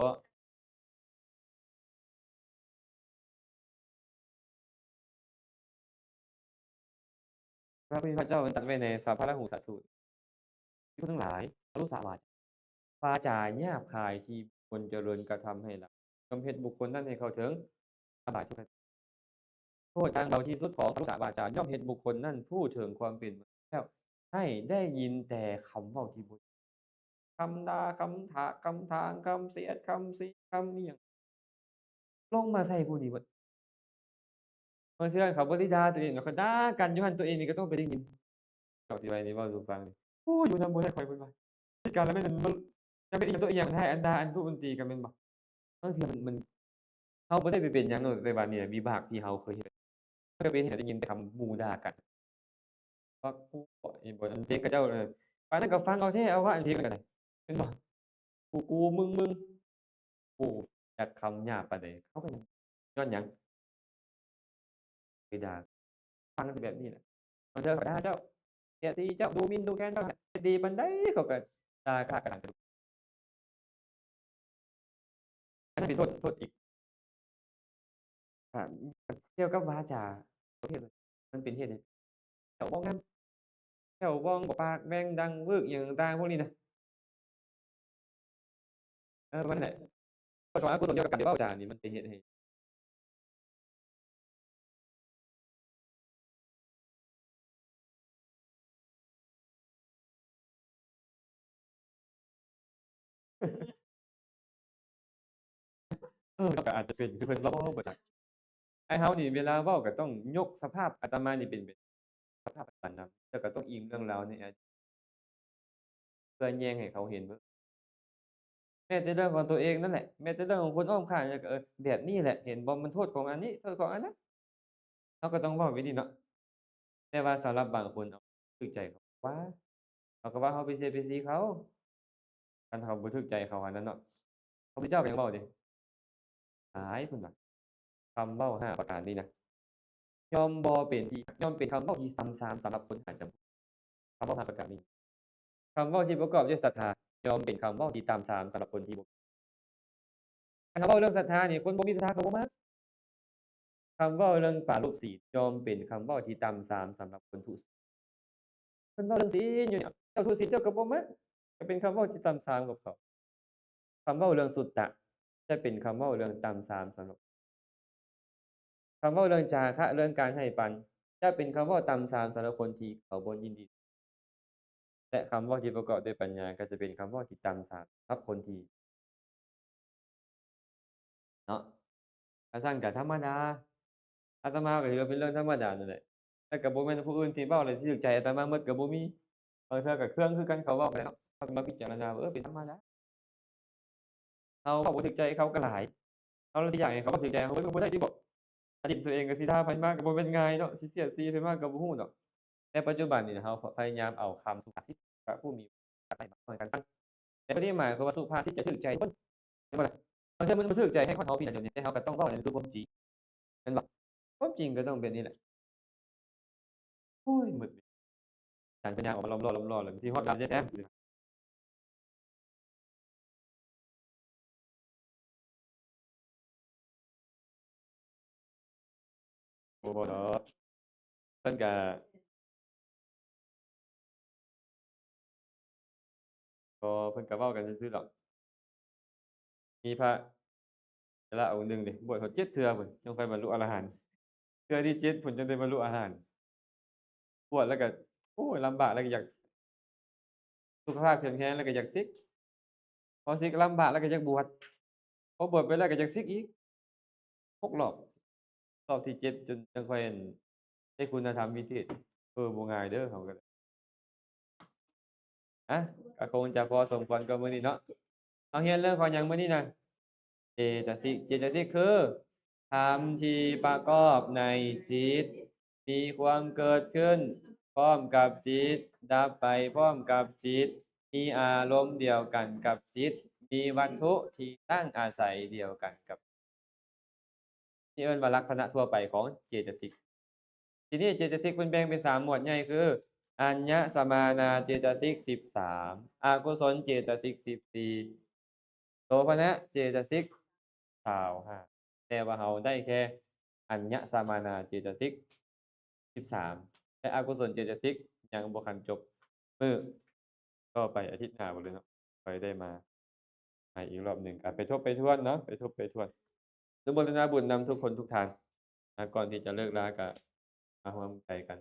พระผู้มีพระเจ้ามันตรัสไว้ในสัพพะละหูสสูตรภิกษุทั้งหลายอรุสาวาทวาจาหยาบคายที่บุคคลเจริญกระทำให้ละย่อมเฮ็ดบุคคลนั้นให้เข้าถึงอบายทุกประโทษทางเบาที่สุดของอรุสาวาจาย่อมเฮ็ดบุคคลนั้นผู้ถึงความเป็นมนุษย์แล้วให้ได้ยินแต่คำเว้าที่บ่ดีคำด่าคำถากคำถางคำเสียดคำสีคำอิหยังลงมาใส่ผู้นี้เบิดบางเทื่อเขาบ่ได้ด่าตัวเองเขาด่ากันอยู่หั่นตัวเองนี่ก็ต้องไปได้ยิน เขาสิว่าหนี่เว้าสู่ฟังนี่โอ้ยอยู่นำบ่ได้ข้อยเพิ่นว่าเหตุการณ์แล้วแม่นมันจะเป็นอิหยังต่ออิหยังให้อันดาอันทุบอันตีกันแม่นบ่บางเทื่อมันเราบ่ได้ไปเป็นหยังดอกแต่ว่านี่แหละวิบากที่เราเคยเฮ็ดมันก็เป็นเหตุให้ได้ยินแต่คำหมู่ด่ากันว่ากูไอ้บ่อันเพลงเขาเจ้าปานนั้นก็ฟังเอาแท้เอาว่าอันเพลงนั้นก็ได้แม่นบ่กูมึงโอ้จักคำหยาบปานใดเขาก็ยังย้อนหยังไปด่าฟังกันแต่แบบนี้แหละบางเทื่อก็ด่าเจ้าเสียดสีเจ้าดูหมิ่นดูแคลนเจ้าเฮ็ดดีปานใดเขาก็ด่ากราดกรานกันอันนั้นเป็นโทษอีก ครับเกี่ยวกับวาจาประเภทมันเป็นเหตุให้แถวบ้องนำแถวบ้องบ่ปากแว่งดังวึกอิหยังต่างๆพวกนี้น่ะเออประมาณนั้นแหละเพราะว่าอกุศลเกี่ยวกับการที่เว้าจานี่มันเป็นเหตุให้ก็อาจจะเป็นคือเพิ่นเว้าบ่ชัดไอ้เฮานี่เวลาเว้าก็ต้องยกสภาพอาตมานี่เป็นสภาพปัจจุบันนำแล้วก็ต้องอิงเรื่องราวในอดีตเพื่อแยงให้เขาเห็นว่า ม้แต่เรื่องของตัวเองนั่นแหละ แม้แต่เรื่องของคนรอบข้างเนี่ยก็แบบนี้แหละ เห็นบ่มันโทษของอันนี้ โทษของอันนั้น เราก็ต้องเว้าแบบนี้เนาะ แต่ว่าสำหรับบางคนถูกใจเขาว่าเขาก็ว่าเราไปเสียดไปสีเขา คันเขาบ่ถูกใจเขาอันนั้นเนาะ พระพุทธเจ้าก็ยังเว้าเดะ หลายเพิ่นว่า คำเว้า5ประการนี้นะ ย่อมบ่เป็นที่ ย่อมเป็นคำเว้าที่ซ้ำซากสำหรับคนหาจำ คำเว้า5ประการนี้ คำเว้าที่ประกอบด้วยศรัทธา ย่อมเป็นคำเว้าที่ต่ำทรามสำหรับคนที่บ่ คันเราเว้าเรื่องศรัทธานี่ คนบ่มีศรัทธาเขาบ่มัก คำเว้าเรื่องปรารภศีล ย่อมเป็นคำเว้าที่ต่ำทรามสำหรับคนทุศีล เพิ่นเว้าเรื่องศีลอยู่เนี่ย เจ้าทุศีลเจ้าก็บ่มัก ก็เป็นคำเว้าที่ต่ำทรามกับเขา คำเว้าเรื่องสุตตะ จะเป็นคำเว้าเรื่องต่ำทรามสำหรับ คำเว้าเรื่องจาคะ เรื่องการให้ปัน จะเป็นคำเว้าต่ำทรามสำหรับคนที่เขาบ่ยินดี และคำเว้าที่ประกอบด้วยปัญญา ก็จะเป็นคำเว้าที่ต่ำทรามสำหรับคนที่ เนาะ คันซั้นก็ธรรมดา อาตมาก็ถือว่าเป็นเรื่องธรรมดานั่นแหละ แต่ก็บ่แม่นว่าผู้อื่นสิเว้าแล้วสิถูกใจอาตมาหมดก็บ่มี บางเทื่อก็เครื่องคือกันเขาเว้าไปเนาะ เราก็มาพิจารณาว่า เป็นธรรมดา เราเว้าบ่ถูกใจเขาก็หลาย เราสิอยากให้เขาถูกใจเขาก็บ่ได้ที่บอก อาชีพตัวเองก็สิด่าไผมาก็บ่แม่นง่ายเนาะ สิเสียดสีไผมาก็บ่รู้ดอก แต่ปัจจุบันนี่เราพยายามเอาคำสุภาษิตพระผู้มีพระภาคมาเว้าให้กันฟัง แต่บ่ได้หมายความว่าสุภาษิตจะถูกใจคน แม่นบ่ล่ะ บางเทื่อมันบ่ถูกใจให้คนเขาผิดอะเดี๋ยวนี้ แต่เราก็ต้องเว้าให้มันคือความจริง แม่นบ่ ความจริงก็ต้องแบบนี้แหละ โอ๊ย มืด การเป็นย่างออกมาล้อมล้อ ๆ ๆ แล้วมันสิฮอดบ้านยายแซม บ่ดอก เพิ่นก็ บ่ เพิ่นก็เว้ากันซื่อ ๆ ดอก มีพระ เถระองค์หนึ่งนี่บวชเขา7เทื่อพุ่นจั่งค่อยบรรลุอรหันต์ เทื่อที่7พุ่นจั่งได้บรรลุอรหันต์ บวชแล้วก็ โอ้ย ลำบากแล้วก็อยาก สุขภาพแข็งแรงแล้วก็อยากสึก พอสึกลำบากแล้วก็อยากบวช พอบวชไปแล้วก็อยากสึกอีก 6 รอบ รอบที่7จั่งค่อย ได้คุณธรรมวิเศษ บ่ง่ายเด้อเขาก็ อะ ก็คงจะพอสมควรกับมื้อนี้เนาะ เราเรียนเรื่องของหยังมื้อนี้น่ะ เจตสิก เจตสิกคือธรรมที่ประกอบในจิต มีความเกิดขึ้นพร้อมกับจิต ดับไปพร้อมกับจิต มีอารมณ์เดียวกันกับจิต มีวัตถุที่ตั้งอาศัยเดียวกันกับ ที่เอิ้นว่าลักษณะทั่วไปของเจตสิก ทีนี้เจตสิกเพิ่นแบ่งเป็น3หมวดใหญ่คือ อัญญสมานาเจตสิก 13 อกุศลเจตสิก 14 โสภณเจตสิก 25 แต่ว่าเราได้แค่อัญญสมานาเจตสิก 13 และอกุศลเจตสิกยังบ่ทันจบ มื้อต่อไปอาทิตย์หน้าพู้นแหละเนาะ ค่อยได้มาให้อีกรอบหนึ่ง ก็ไปทบไปทวนเนาะ ไปทบไปทวน อนุโมทนาบุญนำทุกคนทุกท่าน ก่อนที่จะเลิกลาก็มาร่วมใจกัน